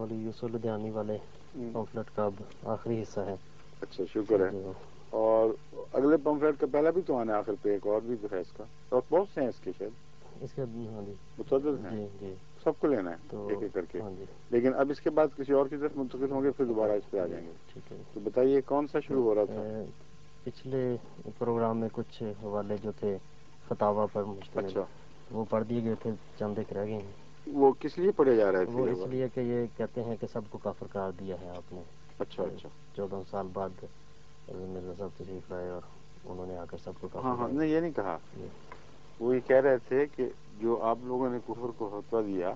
مولوی یوسف لدھیانی والے پمفلٹ کا اب آخری حصہ ہے. اچھا شکر ہے. اور اگلے پمفلٹ کا پہلا بھی تو آنا ہے آخر پہ، ایک اور بھی تو ہے اس کا، اور بہت سے ہیں اس کے شاید، اس کے ہاں جی متعدد ہیں. جی جی سب کو لینا ہے تو ایک ایک کر کے. ہاں جی لیکن اب اس کے بعد کسی اور کی طرف منتقل ہوں گے، پھر دوبارہ اس پہ آ جائیں گے. ٹھیک ہے. تو بتائیے کون سا شروع ہو رہا تھا؟ پچھلے پروگرام میں کچھ حوالے جو تھے فتاوا پر مشتمل، اچھا وہ پڑھ دیے گئے تھے، چند ایک رہ گئے ہیں. وہ کس لیے پڑھے جا رہے تھے وہ یہ اس حوالے؟ لیے کہ یہ کہتے ہیں کہ سب کو کافر قرار دیا ہے آپ نے. اچھا اچھا 14 سال بعد مرزا صاحب تشریف لائے اور انہوں نے آ کر سب کو کافر ہاں قرار نہیں یہ نہیں کہا. وہ یہ کہہ رہے تھے کہ جو آپ لوگوں نے کفر کو فتویٰ دیا،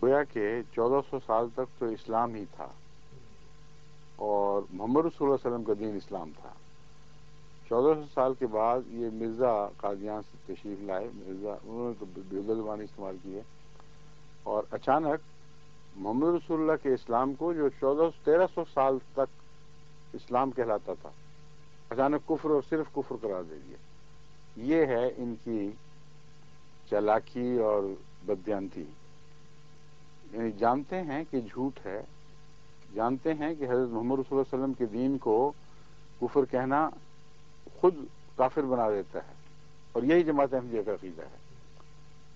گویا کہ 1400 سال تک تو اسلام ہی تھا اور محمد رسول اللہ علیہ وسلم کا دین اسلام تھا. 1400 سال کے بعد یہ مرزا قادیان سے تشریف لائے، مرزا انہوں نے تو بیہودہ زبان استعمال کی ہے، اور اچانک محمد رسول اللہ کے اسلام کو جو 1300 سال تک اسلام کہلاتا تھا، اچانک کفر اور صرف کفر قرار دے دیا. یہ ہے ان کی چالاکی اور بددیانتی. یعنی جانتے ہیں کہ جھوٹ ہے، جانتے ہیں کہ حضرت محمد رسول اللہ علیہ وسلم کے دین کو کفر کہنا خود کافر بنا دیتا ہے، اور یہی جماعت احمدیہ کا عقیدہ ہے.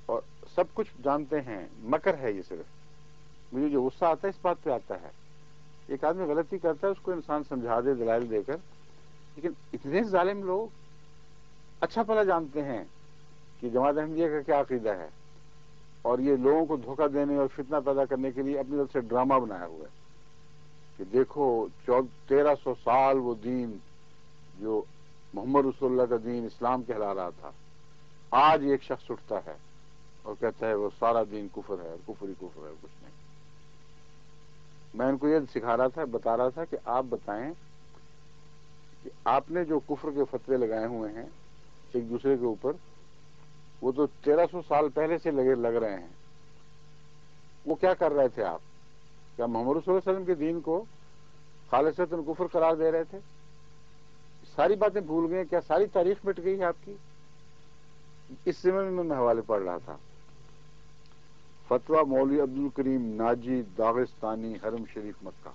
اور سب کچھ جانتے ہیں، مکر ہے یہ. صرف مجھے جو غصہ آتا ہے اس بات پہ آتا ہے، ایک آدمی غلطی کرتا ہے اس کو انسان سمجھا دے دلائل دے کر، لیکن اتنے ظالم لوگ اچھا بھلا جانتے ہیں کہ جماعت احمدیہ کا کیا عقیدہ ہے، اور یہ لوگوں کو دھوکہ دینے اور فتنہ پیدا کرنے کے لیے اپنی طرف سے ڈرامہ بنایا ہوا ہے کہ دیکھو 1300 سال وہ دین جو محمد رسول اللہ کا دین اسلام کہلا رہا تھا، آج ایک شخص اٹھتا ہے اور کہتا ہے وہ سارا دین کفر ہے، کفر ہی کفر ہے، کچھ نہیں. میں ان کو یہ سکھا رہا تھا، بتا رہا تھا کہ آپ بتائیں کہ آپ نے جو کفر کے فتوے لگائے ہوئے ہیں ایک دوسرے کے اوپر، وہ تو 1300 سال پہلے سے لگ رہے ہیں. وہ کیا کر رہے تھے آپ؟ کیا محمد رسول اللہ علیہ وسلم کے دین کو خالصتاً کفر قرار دے رہے تھے؟ ساری باتیں بھول گئے کیا؟ ساری تاریخ مٹ گئی ہے آپ کی؟ اس سمے میں حوالے پڑھ رہا تھا. فتویٰ مولوی عبدالکریم ناجی داغستانی، حرم شریف مکہ.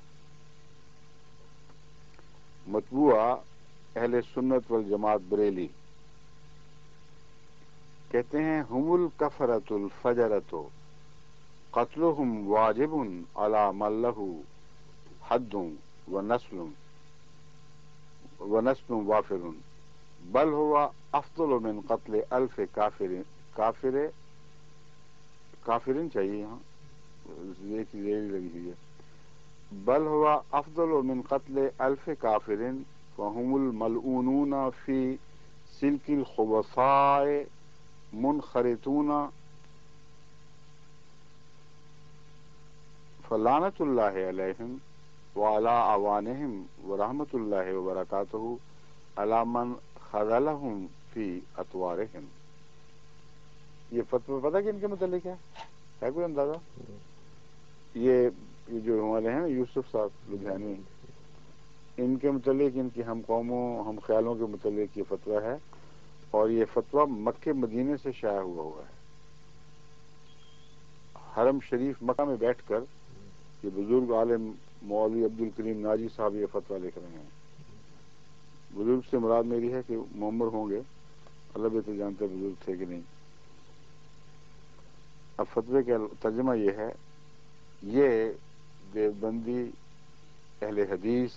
مطبوعہ اہل سنت والجماعت بریلی. کہتے ہیں ہم الکفرۃ الفجرۃ قتلہم واجب علی من لہ حد ونسل وافر، بل ہوا افضل من قتل الف کافرین چاہیے یہاں، یہ چیز لگی ہوئی ہے. بل ہوا افضل من قتل الف کافرین فہم الملعونون فی سلک الخبثاء منخرطون فلعنت اللہ علیہم وعلی اعوانہم ورحمۃ اللہ وبرکاتہ علی من خذلہم فی اطوارہم. یہ فتویٰ پتہ کہ ان کے متعلق ہے کوئی اندازہ؟ یہ جو ہمارے ہیں یوسف صاحب لدھیانی، ان کے متعلق، ان کی ہم قوموں ہم خیالوں کے متعلق یہ فتویٰ ہے، اور یہ فتویٰ مکہ مدینے سے شائع ہوا ہے. حرم شریف مکہ میں بیٹھ کر یہ بزرگ عالم مولوی عبدالکریم ناجی صاحب یہ فتویٰ لکھ رہے ہیں. بزرگ سے مراد میری ہے کہ معمر ہوں گے، اللہ بہتر جانتے بزرگ تھے کہ نہیں. اب فتوے کا ترجمہ یہ ہے، یہ دیوبندی اہل حدیث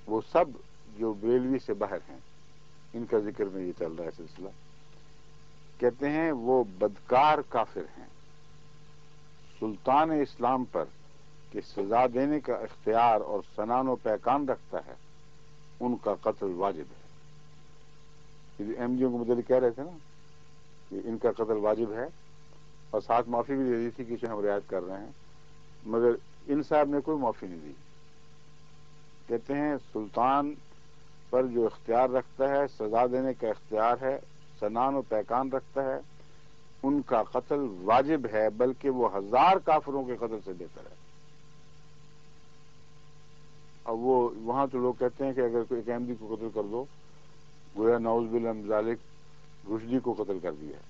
وہ سب جو بریلوی سے باہر ہیں، ان کا ذکر میں یہ چل رہا ہے سلسلہ. کہتے ہیں وہ بدکار کافر ہیں، سلطان اسلام پر کہ سزا دینے کا اختیار اور سنان و پیکان رکھتا ہے، ان کا قتل واجب ہے. یہ احمدیوں کو متعلق کہہ رہے تھے نا کہ ان کا قتل واجب ہے، اور ساتھ معافی بھی دے دی تھی کہ اسے ہم رعایت کر رہے ہیں، مگر ان صاحب نے کوئی معافی نہیں دی. کہتے ہیں سلطان پر جو اختیار رکھتا ہے، سزا دینے کا اختیار ہے، سنان و پیکان رکھتا ہے، ان کا قتل واجب ہے، بلکہ وہ 1000 کافروں کے قتل سے بہتر ہے. اب وہ وہاں تو لوگ کہتے ہیں کہ اگر کوئی ایک احمدی کو قتل کر دو، گویا نعوذ باللہ من ذالک رشدی کو قتل کر دیا ہے.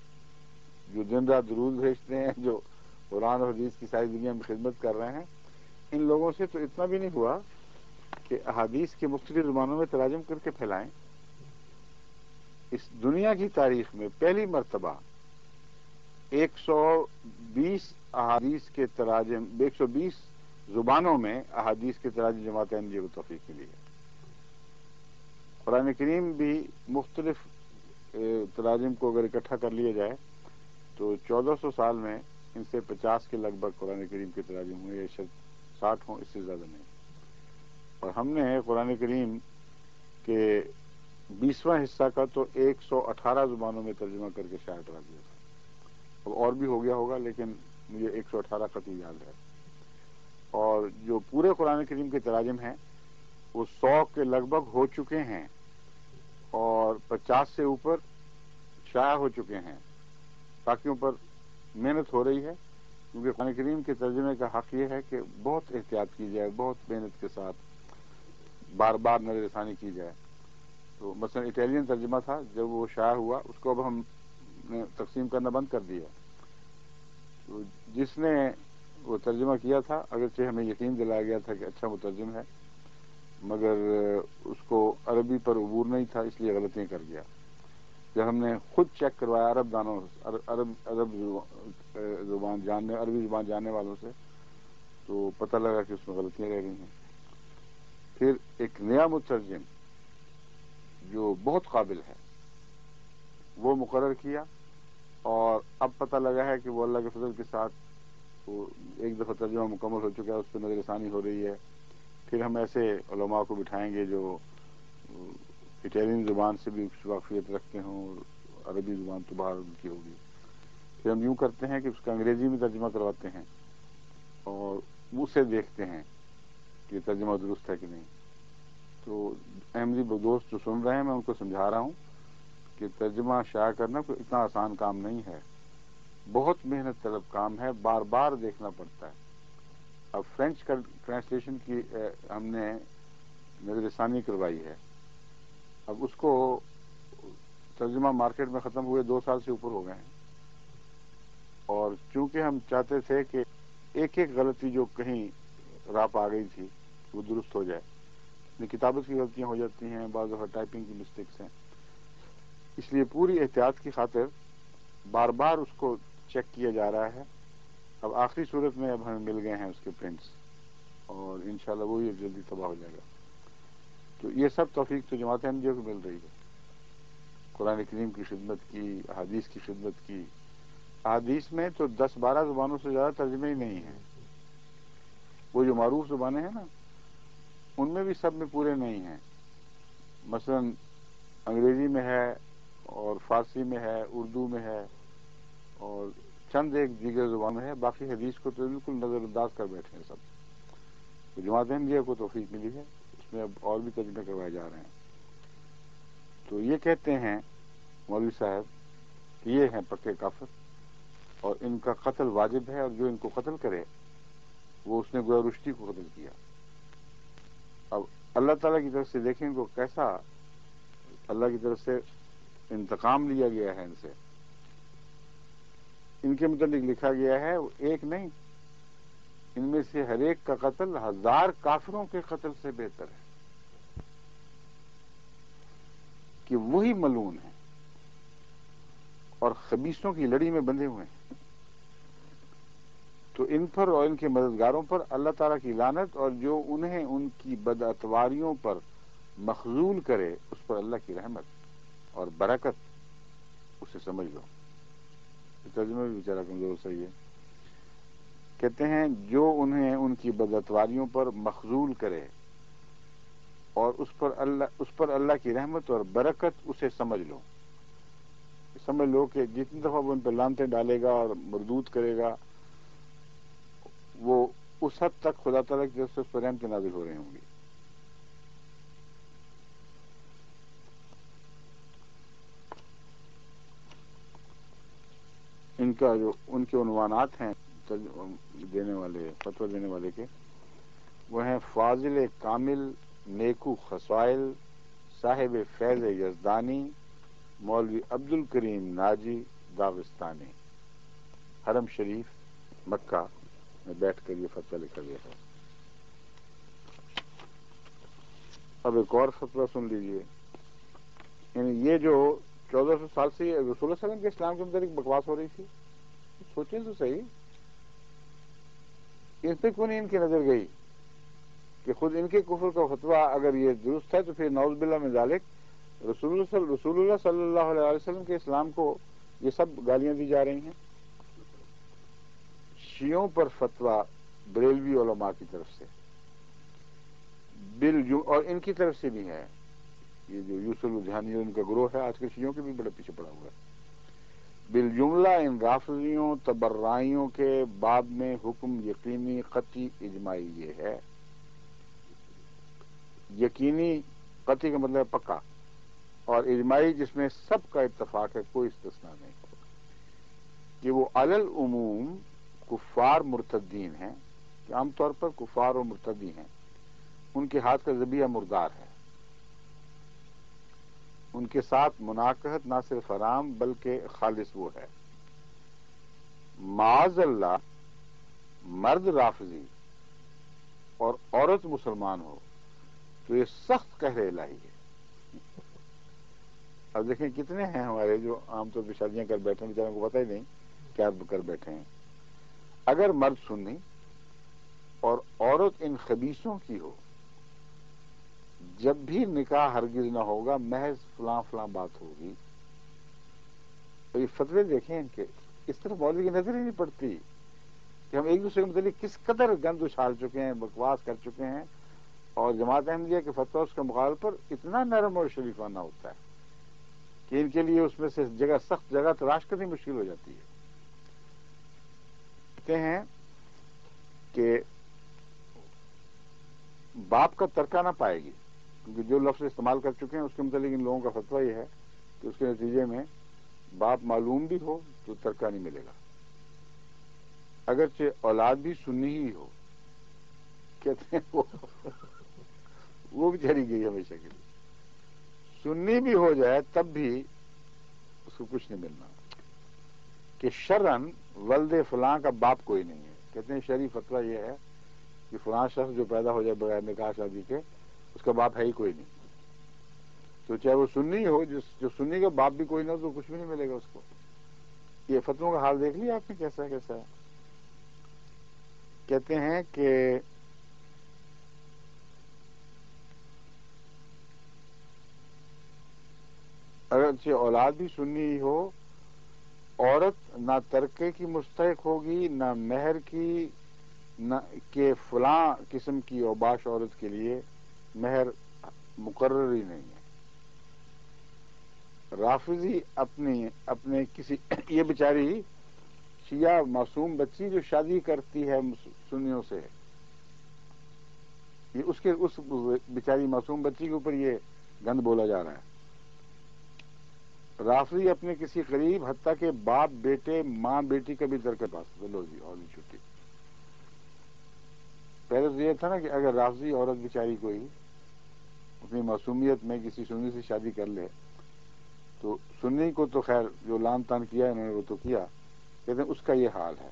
جو دن رات درود بھیجتے ہیں، جو قرآن اور حدیث کی ساری دنیا میں خدمت کر رہے ہیں. ان لوگوں سے تو اتنا بھی نہیں ہوا کہ احادیث کے مختلف زبانوں میں تراجم کر کے پھیلائیں. اس دنیا کی تاریخ میں پہلی مرتبہ 120 احادیث کے تراجم 120 زبانوں میں احادیث کے تراجم جماعت احمدیہ کو توفیق ملی ہے. قرآن کریم بھی مختلف تراجم کو اگر اکٹھا کر لیا جائے تو 1400 سال میں ان سے 50 کے لگ بھگ قرآن کریم کے تراجم ہوئے، یا شاید 60 ہوں، اس سے زیادہ نہیں. اور ہم نے قرآن کریم کے 20واں حصہ کا تو 118 زبانوں میں ترجمہ کر کے شائع کرا دیا تھا. اب اور بھی ہو گیا ہوگا، لیکن مجھے 118 خط یاد ہے. اور جو پورے قرآن کریم کے تراجم ہیں وہ 100 کے لگ بھگ ہو چکے ہیں، اور 50 سے اوپر شائع ہو چکے ہیں. باقیوں پر محنت ہو رہی ہے، کیونکہ قرآن کریم کے ترجمے کا حق یہ ہے کہ بہت احتیاط کی جائے، بہت محنت کے ساتھ بار بار نظر ثانی کی جائے. تو مثلا اٹیلین ترجمہ تھا، جب وہ شائع ہوا اس کو اب ہم نے تقسیم کرنا بند کر دیا. تو جس نے وہ ترجمہ کیا تھا، اگرچہ ہمیں یقین دلایا گیا تھا کہ اچھا مترجم ہے، مگر اس کو عربی پر عبور نہیں تھا، اس لیے غلطیاں کر گیا. جب ہم نے خود چیک کروایا عربی زبان جاننے والوں سے، تو پتہ لگا کہ اس میں غلطیاں رہ گئی ہیں. پھر ایک نیا مترجم جو بہت قابل ہے وہ مقرر کیا، اور اب پتہ لگا ہے کہ وہ اللہ کے فضل کے ساتھ وہ ایک دفعہ ترجمہ مکمل ہو چکا ہے، اس پہ نظر ثانی ہو رہی ہے. پھر ہم ایسے علماء کو بٹھائیں گے جو اٹیلین زبان سے بھی واقفیت رکھتے ہوں، اور عربی زبان تو باہر ان کی ہوگی. پھر ہم یوں کرتے ہیں کہ اس کا انگریزی میں ترجمہ کرواتے ہیں، اور اسے دیکھتے ہیں کہ یہ ترجمہ درست ہے کہ نہیں. تو احمدی دوست جو سن رہے ہیں، میں ان کو سمجھا رہا ہوں کہ ترجمہ شائع کرنا کوئی اتنا آسان کام نہیں ہے، بہت محنت طلب کام ہے، بار بار دیکھنا پڑتا ہے. اب فرینچ ٹرانسلیشن کی ہم نے نظر ثانی کروائی ہے. اب اس کو ترجمہ مارکیٹ میں ختم ہوئے 2 سال سے اوپر ہو گئے ہیں، اور چونکہ ہم چاہتے تھے کہ ایک ایک غلطی جو کہیں راپ آ گئی تھی وہ درست ہو جائے. کتابت کی غلطیاں ہو جاتی ہیں، بعض دفعہ ٹائپنگ کی مسٹیکس ہیں، اس لیے پوری احتیاط کی خاطر بار بار اس کو چیک کیا جا رہا ہے. اب آخری صورت میں اب ہمیں مل گئے ہیں اس کے پرنٹس، اور انشاءاللہ وہی جلدی تباہ ہو جائے گا. تو یہ سب توفیق تو جماعت احمدیہ کو مل رہی ہے، قرآن کریم کی خدمت کی، احادیث کی خدمت کی. احادیث میں تو 10-12 زبانوں سے زیادہ ترجمے ہی نہیں ہیں. وہ جو معروف زبانیں ہیں نا، ان میں بھی سب میں پورے نہیں ہیں. مثلا انگریزی میں ہے، اور فارسی میں ہے، اردو میں ہے، اور چند ایک دیگر زبان میں ہے. باقی حدیث کو تو بالکل نظر انداز کر بیٹھے ہیں سب. تو جماعت احمدیہ کو توفیق ملی ہے، اس میں اب اور بھی ترجمے کروائے جا رہے ہیں. تو یہ کہتے ہیں مولوی صاحب کہ یہ ہیں پکے کافر، اور ان کا قتل واجب ہے، اور جو ان کو قتل کرے وہ اس نے گویا رشتی کو قتل کیا. اب اللہ تعالیٰ کی طرف سے دیکھیں ان کو کیسا اللہ کی طرف سے انتقام لیا گیا ہے ان سے. ان کے متعلق لکھا گیا ہے وہ ایک نہیں، ان میں سے ہر ایک کا قتل 1000 کافروں کے قتل سے بہتر ہے، کہ وہی ملعون ہیں اور خبیثوں کی لڑی میں بندھے ہوئے ہیں. تو ان پر اور ان کے مددگاروں پر اللہ تعالیٰ کی لعنت، اور جو انہیں ان کی بدعتواریوں پر مخذول کرے اس پر اللہ کی رحمت اور برکت. اسے سمجھ لو. ترجمہ بھی بیچارہ کمزور صحیح ہے. کہتے ہیں جو انہیں ان کی بدعتواریوں پر مخذول کرے اور اس پر اللہ کی رحمت اور برکت، اسے سمجھ لو. سمجھ لو کہ جتنی دفعہ وہ ان پہ لانتیں ڈالے گا اور مردود کرے گا، وہ اس حد تک خدا تعالیٰ کی طرف سے اس پر رحمتیں نازل ہو رہی ہوں گی. ان کا جو ان کے عنوانات ہیں دینے والے فتویٰ دینے والے کے، وہ ہیں فاضل کامل، نیکو خصائل، صاحب فیض یزدانی، مولوی عبد الکریم ناجی داغستانی، حرم شریف، مکہ میں بیٹھ کر یہ فتویٰ لکھا گیا ہے. اب ایک اور فتویٰ سن لیجئے. یعنی یہ جو 1400 سال سے رسول اللہ صلی اللہ علیہ وسلم کے اسلام کے متعلق بکواس ہو رہی تھی، سوچیں تو صحیح، اس پہ کیوں نہیں ان کی نظر گئی کہ خود ان کے کفر کا فتویٰ اگر یہ درست ہے تو پھر نعوذ باللہ من ذالک رسول اللہ صلی اللہ علیہ وسلم کے اسلام کو یہ سب گالیاں دی جا رہی ہیں. شیعوں پر فتویٰ بریلوی علماء کی طرف سے اور ان کی طرف سے بھی ہے. یہ جو یوسف الجہانی ان کا گروہ ہے آج کل شیعوں کے بھی بڑے پیچھے پڑا ہوا ہے. بالجملہ ان رافضیوں تبرائیوں کے باب میں حکم یقینی قطعی اجماعی یہ ہے. یقینی قطعی کا مطلب ہے پکا، اور اجماعی جس میں سب کا اتفاق ہے، کوئی استثناء نہیں، کہ وہ علی العموم کفار مرتدین ہیں، کہ عام طور پر کفار و مرتدی ہیں. ان کے ہاتھ کا ذبیحہ مردار ہے، ان کے ساتھ مناکحت نہ صرف حرام بلکہ خالص وہ ہے. معاذ اللہ مرد رافضی اور عورت مسلمان ہو تو یہ سخت قہر الہی ہے. اب دیکھیں کتنے ہیں ہمارے جو عام طور پہ شادیاں کر بیٹھے ہیں، بیچاروں کو پتہ ہی نہیں کیا کر بیٹھے ہیں. اگر مرد سنی اور عورت ان خبیثوں کی ہو، جب بھی نکاح ہرگز نہ ہوگا، محض فلاں فلاں بات ہوگی. تو یہ فتوے دیکھیں ان کے، اس طرح مولوی کی نظر ہی نہیں پڑتی کہ ہم ایک دوسرے کے متعلق کس قدر گند اچھال چکے ہیں، بکواس کر چکے ہیں. اور جماعت احمدیہ کے فتویٰ اس کے مقابل پر اتنا نرم اور شریفانہ ہوتا ہے کہ ان کے لیے اس میں سے جگہ سخت جگہ تلاش کرنی مشکل ہو جاتی ہے. کہتے ہیں کہ باپ کا ترکہ نہ پائے گی، کیونکہ جو لفظ استعمال کر چکے ہیں اس کے متعلق ان لوگوں کا فتویٰ یہ ہے کہ اس کے نتیجے میں باپ معلوم بھی ہو تو ترکہ نہیں ملے گا، اگرچہ اولاد بھی سنی ہی ہو. کہتے ہیں وہ بھی چلی گئی ہمیشہ کے لیے. سنی بھی ہو جائے تب بھی اس کو کچھ نہیں ملنا، کہ شرعن ولد فلاں کا باپ کوئی نہیں ہے. کہتے ہیں شرعی فتویٰ یہ ہے کہ فلاں شخص جو پیدا ہو جائے بغیر نکاح شادی کے، اس کا باپ ہے ہی کوئی نہیں. تو چاہے وہ سنی ہو، جو سنی کا باپ بھی کوئی نہ ہو تو کچھ بھی نہیں ملے گا اس کو. یہ فتووں کا حال دیکھ لیا آپ نے کیسا ہے کیسا ہے. کہتے ہیں کہ اگرچہ اولاد بھی سنی ہی ہو، عورت نہ ترکے کی مستحق ہوگی نہ مہر کی، نہ کہ فلاں قسم کی اوباش عورت کے لیے مہر مقرر ہی نہیں ہے. رافضی اپنے کسی یہ بیچاری شیعہ معصوم بچی جو شادی کرتی ہے سنیوں سے، یہ اس بیچاری معصوم بچی کے اوپر یہ گند بولا جا رہا ہے. رافضی اپنے کسی قریب حتیٰ کہ باپ بیٹے ماں بیٹی کا بھی ترک پاس. لو جی اور بھی چھٹی. پہلے تو یہ تھا نا کہ اگر رافضی عورت بیچاری کوئی اپنی معصومیت میں کسی سنی سے شادی کر لے تو سنی کو تو خیر جو لان تان کیا انہوں نے وہ تو کیا، کہتے ہیں اس کا یہ حال ہے،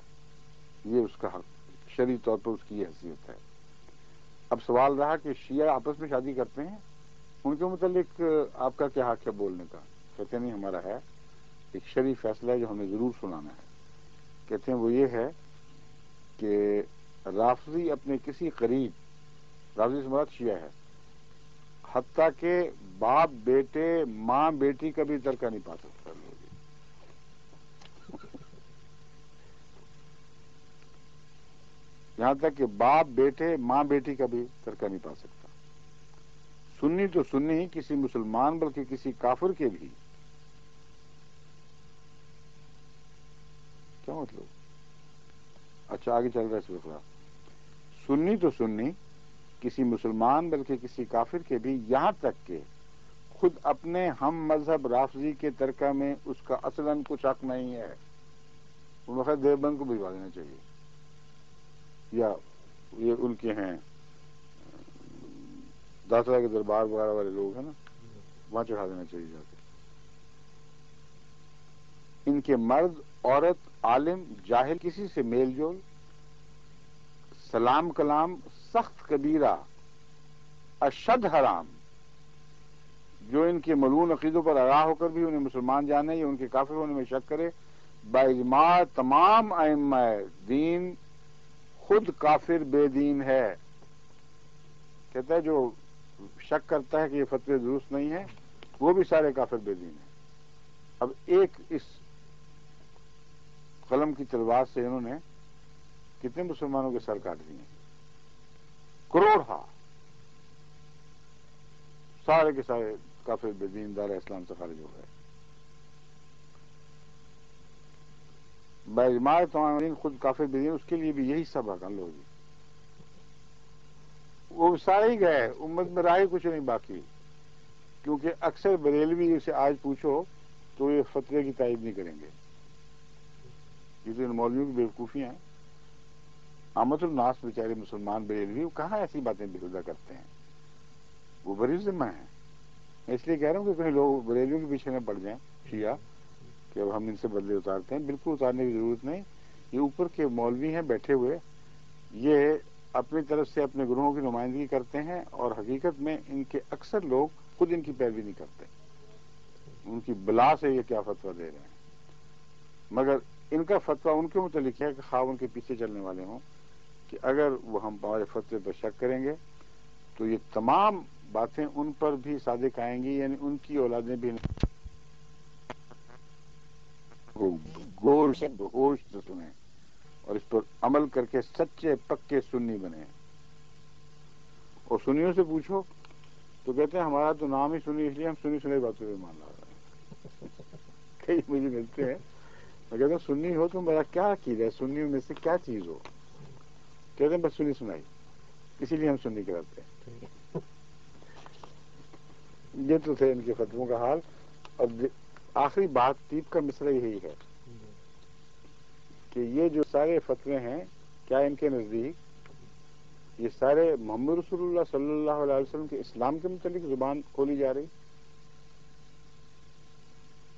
یہ اس کا حق شرعی طور پر اس کی یہ حیثیت ہے. اب سوال رہا کہ شیعہ آپس میں شادی کرتے ہیں، ان کے متعلق آپ کا کیا حق ہے بولنے کا. کہتے نہیں ہمارا ہے ایک شرعی فیصلہ ہے جو ہمیں ضرور سنانا ہے. کہتے ہیں وہ یہ ہے کہ رافضی اپنے کسی قریب، رافضی سے مراد شیعہ ہے، حتیٰ کہ باپ بیٹے ماں بیٹی کا بھی ترکہ نہیں پا سکتا. یہاں تک کہ باپ بیٹے ماں بیٹی کا بھی ترکہ نہیں پا سکتا. سنی تو سنی ہی کسی مسلمان بلکہ کسی کافر کے بھی. کیا مطلب؟ اچھا آگے چل رہا ہے اس وقت. سنی تو سنی کسی مسلمان بلکہ کسی کافر کے بھی، یہاں تک کہ خود اپنے ہم مذہب رافضی کے ترکہ میں اس کا اصلاً کچھ حق نہیں ہے. ان وقت دیوبند کو بھجوا دینا چاہیے، یا یہ ان کے ہیں داسرا کے دربار وغیرہ والے لوگ ہیں نا، وہاں چڑھا دینا چاہیے جا کے. ان کے مرد عورت عالم جاہل کسی سے میل جول، سلام کلام سخت کبیرہ اشد حرام، جو ان کے ملعون عقیدوں پر آگاہ ہو کر بھی انہیں مسلمان جانے یا ان کے کافر ہونے میں شک کرے، باجماع تمام ائمہ دین خود کافر بے دین ہے۔ کہتا ہے جو شک کرتا ہے کہ یہ فتوے درست نہیں ہیں وہ بھی سارے کافر بے دین ہیں۔ اب ایک اس قلم کی تلوار سے انہوں نے کتنے مسلمانوں کے سر کاٹ دیے، کروڑ ہا، سارے کے سارے کافر بے دین دار اسلام سے خارج ہو گئے۔ باجماع تمام دین خود کافر بے دین، اس کے لیے بھی یہی سبق حل ہوگی۔ وہ سارے ہی گئے، امت میں رائے کچھ نہیں باقی، کیونکہ اکثر بریلوی سے آج پوچھو تو یہ فتوے کی تائید نہیں کریں گے، یہ تو ان مولویوں کی بیوقوفیاں ہیں۔ عامت الناس بیچارے مسلمان بریلوی وہ کہاں ایسی باتیں بیہودہ کرتے ہیں، وہ بری ذمہ ہیں۔ میں اس لیے کہہ رہا ہوں کہ کہیں لوگ بریلویوں کے پیچھے نہ پڑ جائیں شیعہ کہ اب ہم ان سے بدلے اتارتے ہیں، بالکل اتارنے کی ضرورت نہیں۔ یہ اوپر کے مولوی ہیں بیٹھے ہوئے، یہ اپنی طرف سے اپنے گروہوں کی نمائندگی کرتے ہیں، اور حقیقت میں ان کے اکثر لوگ خود ان کی پیروی نہیں کرتے، ان کی بلا سے یہ کیا فتویٰ دے رہے ہیں۔ مگر ان کا فتویٰ ان کے متعلق ہے کہ خواہ ان کے پیچھے چلنے والے ہوں، کہ اگر وہ ہم ہمارے فتوے پر شک کریں گے تو یہ تمام باتیں ان پر بھی صادق آئیں گی، یعنی ان کی اولادیں بھی غور سے ہوش سے سنیں اور اس پر عمل کر کے سچے پکے سنی بنے۔ اور سنیوں سے پوچھو تو کہتے ہیں ہمارا تو نام ہی سنی، اس لیے ہم سنی سنی باتوں پہ مان لا رہے ہیں۔ کئی مجھے ملتے ہیں، میں کہتا ہوں سنی ہو تو میرا کیا عقیدہ ہے، سنیوں میں سے کیا چیز ہو، کہتے ہیں بس سنی سنائی، اسی لیے ہم سنی کراتے ہیں۔ یہ تو تھے ان کے فتووں کا حال۔ اور آخری بات ٹیپ کا مصرع یہی ہے کہ یہ جو سارے فتوے ہیں کیا ان کے نزدیک یہ سارے محمد رسول اللہ صلی اللہ علیہ وسلم کے اسلام کے متعلق زبان کھولی جا رہی؟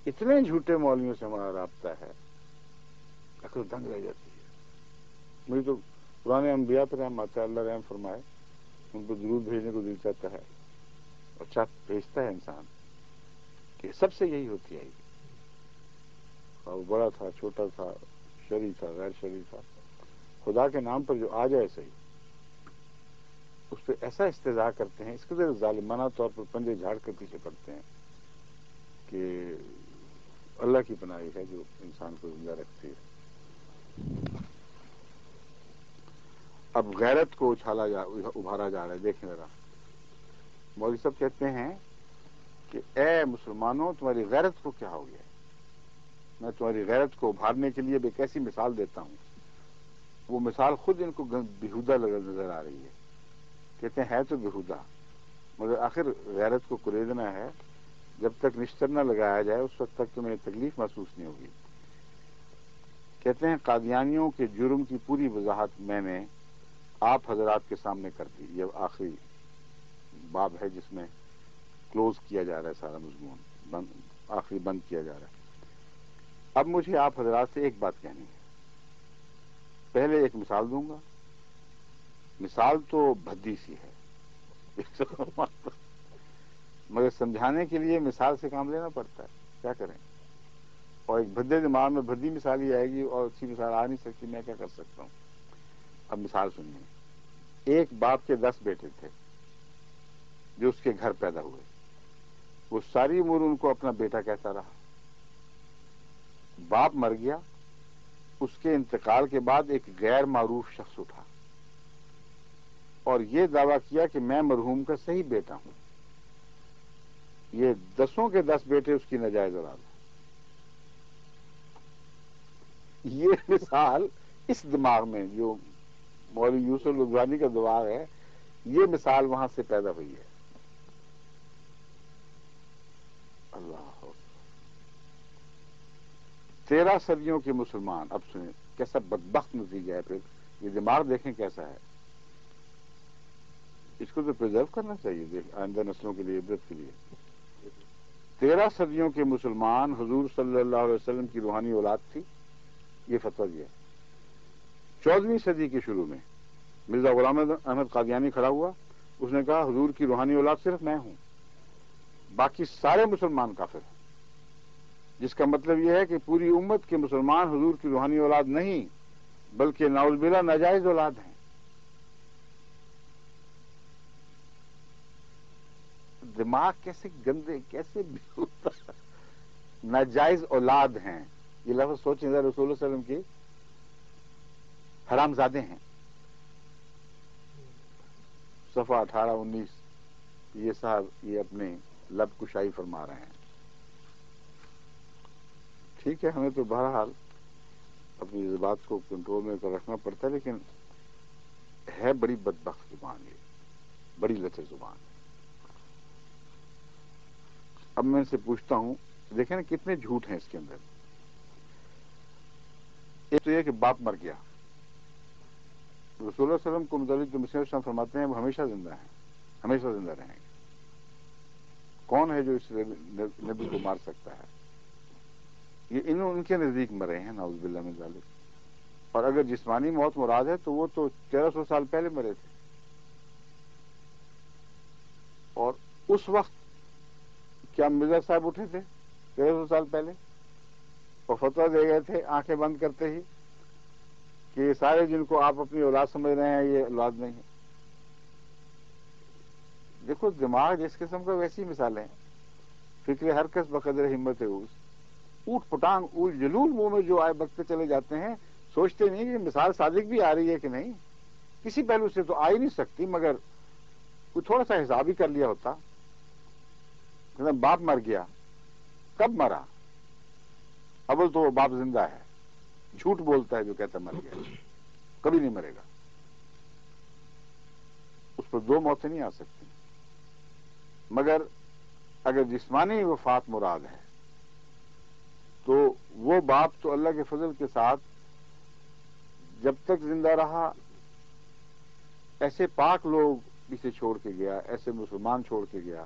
اتنے جھوٹے مولویوں سے ہمارا رابطہ ہے، عقل دنگ رہ جاتی ہے۔ مجھے تو پرانے انبیاء پر رحم آتا ہے، اللہ رحم فرمائے، ان کو درود بھیجنے کو دل چاہتا ہے، اور بھیجتا ہے انسان کہ سب سے یہی ہوتی ہے، وہ بڑا تھا چھوٹا تھا شرعی تھا غیر شرعی تھا، خدا کے نام پر جو آ جائے صحیح، اس پہ ایسا استضاء کرتے ہیں، اس قدر ظالمانہ طور پر پنجے جھاڑ کر پیچھے پڑتے ہیں کہ اللہ کی پناہ ہے جو انسان کو زندہ رکھتی ہے۔ اب غیرت کو ابھارا جا رہا ہے، دیکھیں ذرا، مولوی صاحب کہتے ہیں کہ اے مسلمانوں تمہاری غیرت کو کیا ہو گیا ہے؟ میں تمہاری غیرت کو ابھارنے کے لیے ایک ایسی مثال دیتا ہوں، وہ مثال خود ان کو بیہودہ نظر آ رہی ہے، کہتے ہیں ہے تو بیہودہ، مگر آخر غیرت کو کریدنا ہے، جب تک نشتر نہ لگایا جائے اس وقت تک تمہیں تکلیف محسوس نہیں ہوگی۔ کہتے ہیں قادیانیوں کے جرم کی پوری وضاحت میں نے آپ حضرات کے سامنے کر دی، یہ آخری باب ہے جس میں کلوز کیا جا رہا ہے سارا مضمون، آخری بند کیا جا رہا ہے۔ اب مجھے آپ حضرات سے ایک بات کہنی ہے، پہلے ایک مثال دوں گا، مثال تو بھدی سی ہے مگر سمجھانے کے لیے مثال سے کام لینا پڑتا ہے، کیا کریں، اور ایک بھدے دماغ میں بھدی مثال ہی آئے گی اور اچھی مثال آ نہیں سکتی، میں کیا کر سکتا ہوں۔ اب مثال سنیے، ایک باپ کے 10 بیٹے تھے جو اس کے گھر پیدا ہوئے، وہ ساری عمر ان کو اپنا بیٹا کہتا رہا، باپ مر گیا، اس کے انتقال کے بعد ایک غیر معروف شخص اٹھا اور یہ دعویٰ کیا کہ میں مرحوم کا صحیح بیٹا ہوں، یہ 10 کے 10 بیٹے اس کی ناجائز اولاد ہیں۔ یہ مثال اس دماغ میں جو مولوی یوسف لدھیانوی کا دماغ ہے، یہ مثال وہاں سے پیدا ہوئی ہے۔ اللہ 13 صدیوں کے مسلمان، اب سنیں کیسا بدبخت نتیجہ ہے، پھر یہ دماغ دیکھیں کیسا ہے، اس کو تو پرزرو کرنا چاہیے آئندہ نسلوں کے لیے، عبرت کے لیے۔ 13 صدیوں کے مسلمان حضور صلی اللہ علیہ وسلم کی روحانی اولاد تھی، یہ فتویٰ دیا. 14ویں صدی کے شروع میں مرزا غلام احمد قادیانی کھڑا ہوا. اس نے کہا حضور کی روحانی اولاد صرف میں ہوں, باقی سارے مسلمان کافر ہیں. جس کا مطلب یہ ہے کہ پوری امت کے مسلمان حضور کی روحانی اولاد نہیں بلکہ نعوذ باللہ ناجائز اولاد ہیں. دماغ کیسے گندے, کیسے ناجائز اولاد ہیں. یہ لفظ سوچیں ذرا, رسول اللہ صلی اللہ علیہ وسلم کی حرام زادے ہیں. صفحہ 18-19 یہ صاحب یہ اپنے لب کشائی فرما رہے ہیں. ٹھیک ہے, ہمیں تو بہرحال اپنی جذبات کو کنٹرول میں کر رکھنا پڑتا ہے, لیکن ہے بڑی بدبخت زبان, یہ بڑی لچر زبان ہے. اب میں ان سے پوچھتا ہوں, دیکھیں نا کتنے جھوٹ ہیں اس کے اندر. ایک تو یہ کہ باپ مر گیا. رسول اللہ علیہ وسلم کو متعلق جو مسیح اسلام فرماتے ہیں وہ ہمیشہ زندہ ہیں, ہمیشہ زندہ رہیں گے. کون ہے جو اس نبی کو مار سکتا ہے؟ یہ ان کے نزدیک مرے ہیں نعوذ باللہ من ذالک. اور اگر جسمانی موت مراد ہے تو وہ تو 1300 سال پہلے مرے تھے. اور اس وقت کیا مرزا صاحب اٹھے تھے 1300 سال پہلے اور فتویٰ دے گئے تھے آنکھیں بند کرتے ہی کہ یہ سارے جن کو آپ اپنی اولاد سمجھ رہے ہیں یہ اولاد نہیں ہے؟ دیکھو دماغ جس قسم کا ویسی مثالیں, فکر ہر کس بقدر ہمت اوس, اوٹ پٹانگ اول جلول منہ میں جو آئے بکتے چلے جاتے ہیں, سوچتے نہیں کہ مثال صادق بھی آ رہی ہے کہ نہیں. کسی پہلو سے تو آ ہی نہیں سکتی, مگر کوئی تھوڑا سا حساب ہی کر لیا ہوتا. باپ مر گیا, کب مرا؟ اول تو وہ باپ زندہ ہے, جھوٹ بولتا ہے جو کہتا مر گیا, کبھی نہیں مرے گا. اس پر دو موتیں نہیں آ سکتی. مگر اگر جسمانی وفات مراد ہے تو وہ باپ تو اللہ کے فضل کے ساتھ جب تک زندہ رہا ایسے پاک لوگ اسے چھوڑ کے گیا, ایسے مسلمان چھوڑ کے گیا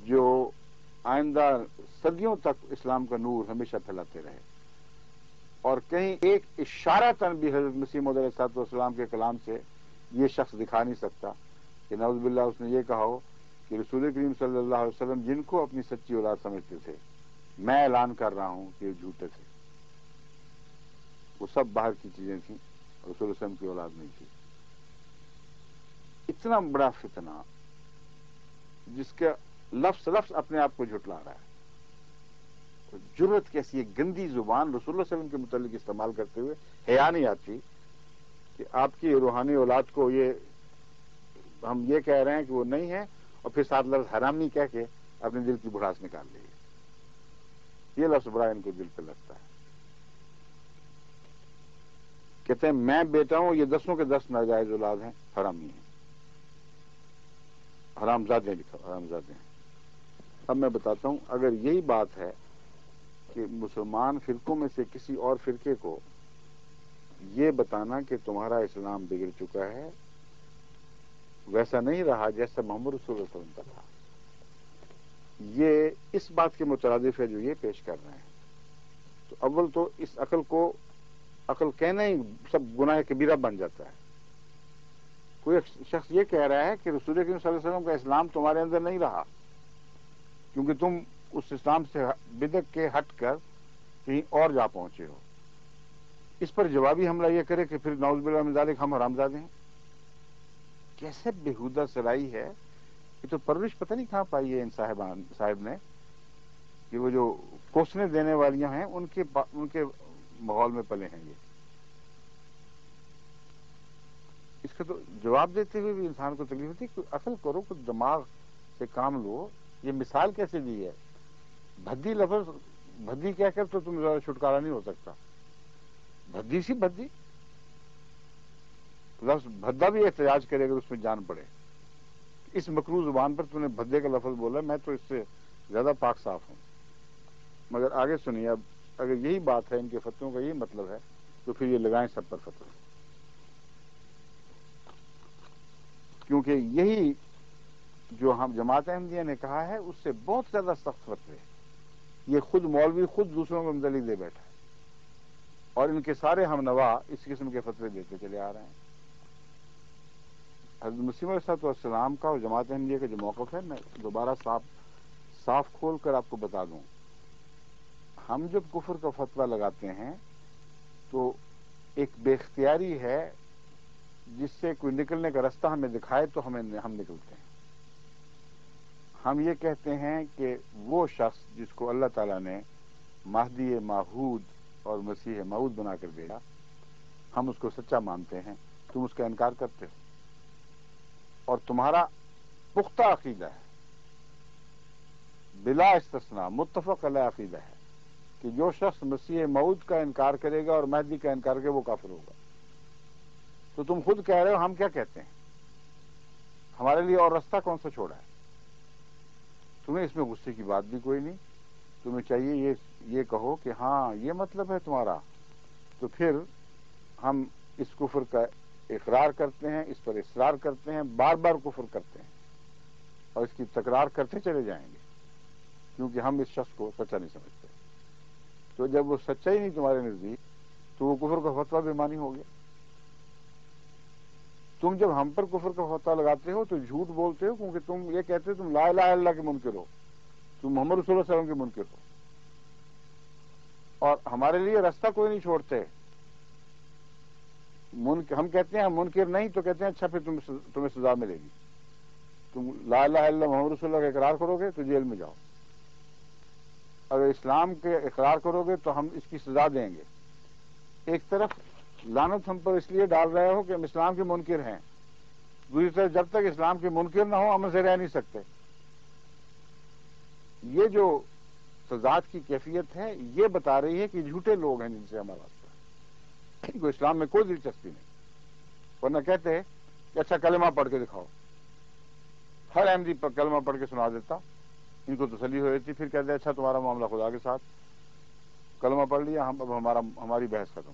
جو آئندہ صدیوں تک اسلام کا نور ہمیشہ پھیلاتے رہے. اور کہیں ایک اشارتاً بھی حضرت مسیح موعود علیہ السلام کے کلام سے یہ شخص دکھا نہیں سکتا کہ نعوذ باللہ اس نے یہ کہا ہو کہ رسول کریم صلی اللہ علیہ وسلم جن کو اپنی سچی اولاد سمجھتے تھے میں اعلان کر رہا ہوں کہ یہ جھوٹے تھے. وہ سب باہر کی چیزیں تھیں, رسول اللہ علیہ وسلم کی اولاد نہیں تھی. اتنا بڑا فتنہ جس کا لفظ اپنے آپ کو جھٹلا رہا ہے. جرأت کیسی ہے, گندی زبان رسول اللہ صلی اللہ علیہ وسلم کے متعلق استعمال کرتے ہوئے حیا نہیں آتی کہ آپ کی روحانی اولاد کو یہ ہم یہ کہہ رہے ہیں کہ وہ نہیں ہے اور پھر 7 لفظ حرامی کہہ کے اپنے دل کی بھڑاس نکال لی. یہ لفظ بڑا ان کو دل پہ لگتا ہے. کہتے ہیں میں بیٹا ہوں, یہ 10 کے 10 ناجائز اولاد ہیں, حرامی ہیں, حرامزادے لکھا, حرامزادے ہیں. اب میں بتاتا ہوں, اگر یہی بات ہے کہ مسلمان فرقوں میں سے کسی اور فرقے کو یہ بتانا کہ تمہارا اسلام بگڑ چکا ہے, ویسا نہیں رہا جیسا محمد رسول اللہ صلی اللہ علیہ وسلم کا تھا, یہ اس بات کے مترادف ہے جو یہ پیش کر رہے ہیں. تو اول تو اس عقل کہنا ہی سب گناہ کبیرہ بن جاتا ہے. کوئی شخص یہ کہہ رہا ہے کہ رسول کریم صلی اللہ علیہ وسلم کا اسلام تمہارے اندر نہیں رہا کیونکہ تم اس اسلام سے بدعت کے ہٹ کر کہیں اور جا پہنچے ہو. اس پر جوابی حملہ یہ کرے کہ پھر نعوذ باللہ من ذالک ہم حرامزادے ہیں. کیسے بےہودہ سرائی ہے. یہ تو پرورش پتہ نہیں کہاں پائی ہے ان صاحب نے کہ وہ جو کوسنے دینے والیاں ہیں ان کے ماحول میں پلے ہیں. یہ اس کا تو جواب دیتے ہوئے بھی انسان کو تکلیف ہوتی ہے. کوئی عقل کرو, کوئی دماغ سے کام لو. یہ مثال کیسے دی ہے؟ بھدی لفظ, بھدی کہہ کر تو تم چھٹکارا نہیں ہو سکتا. بھدی سی بھدی لفظ بھدا بھی احتجاج کرے اگر اس میں جان پڑے. اس مکروہ زبان پر تم نے بھدے کا لفظ بولا, میں تو اس سے زیادہ پاک صاف ہوں. مگر آگے سنیے, اب اگر یہی بات ہے, ان کے فتووں کا یہی مطلب ہے, تو پھر یہ لگائیں سب پر فتوے, کیونکہ یہی جو ہم جماعت احمدیہ نے کہا ہے اس سے بہت زیادہ سخت فتوے یہ خود مولوی خود دوسروں کو متعلق دے بیٹھا ہے. اور ان کے سارے ہم نوا اس قسم کے فتوے دیتے چلے آ رہے ہیں. حضرت مسیح علیہ السلام کا اور جماعت احمدیہ کا جو موقف ہے، میں دوبارہ صاف کھول کر آپ کو بتا دوں. ہم جب کفر کا فتویٰ لگاتے ہیں تو ایک بے اختیاری ہے جس سے کوئی نکلنے کا راستہ ہمیں دکھائے تو ہم نکلتے ہیں. ہم یہ کہتے ہیں کہ وہ شخص جس کو اللہ تعالیٰ نے مہدی موعود اور مسیح موعود بنا کر بھیجا، ہم اس کو سچا مانتے ہیں. تم اس کا انکار کرتے ہو، اور تمہارا پختہ عقیدہ ہے، بلا استثناء متفق علیہ عقیدہ ہے کہ جو شخص مسیح موعود کا انکار کرے گا اور مہدی کا انکار کرے گا وہ کافر ہوگا. تو تم خود کہہ رہے ہو، ہم کیا کہتے ہیں؟ ہمارے لیے اور راستہ کون سا چھوڑا ہے؟ تمہیں اس میں غصے کی بات بھی کوئی نہیں. تمہیں چاہیے یہ کہو کہ ہاں یہ مطلب ہے تمہارا، تو پھر ہم اس کفر کا اقرار کرتے ہیں، اس پر اصرار کرتے ہیں، بار بار کفر کرتے ہیں اور اس کی تکرار کرتے چلے جائیں گے، کیونکہ ہم اس شخص کو سچا نہیں سمجھتے. تو جب وہ سچا ہی نہیں تمہارے نزدیک تو وہ کفر کا فتویٰ بے معنی ہو گیا. تم جب ہم پر کفر کا فتویٰ لگاتے ہو تو جھوٹ بولتے ہو، کیونکہ تم یہ کہتے ہو تم لا الہ الا اللہ کے منکر ہو، تم محمد رسول اللہ صلی اللہ علیہ وسلم کے منکر ہو، اور ہمارے لیے راستہ کوئی نہیں چھوڑتے. ہم کہتے ہیں ہم منکر نہیں، تو کہتے ہیں اچھا پھر تمہیں سزا ملے گی. تم لا الہ الا اللہ محمد رسول اللہ کا اقرار کرو گے تو جیل میں جاؤ، اگر اسلام کے اقرار کرو گے تو ہم اس کی سزا دیں گے. ایک طرف لعنت ہم پر اس لیے ڈال رہے ہو کہ ہم اسلام کے منکر ہیں، دوسری طرف جب تک اسلام کے منکر نہ ہو ہم سے رہ نہیں سکتے. یہ جو تضاد کی کیفیت ہے یہ بتا رہی ہے کہ جھوٹے لوگ ہیں جن سے ہمارا راستہ، ان کو اسلام میں کوئی دلچسپی نہیں. ورنہ کہتے ہیں کہ اچھا کلمہ پڑھ کے دکھاؤ، ہر احمدی پر کلمہ پڑھ کے سنا دیتا، ان کو تسلی ہو جاتی. پھر کہتے ہیں اچھا تمہارا معاملہ خدا کے ساتھ، کلمہ پڑھ لیا، اب ہماری بحث ختم.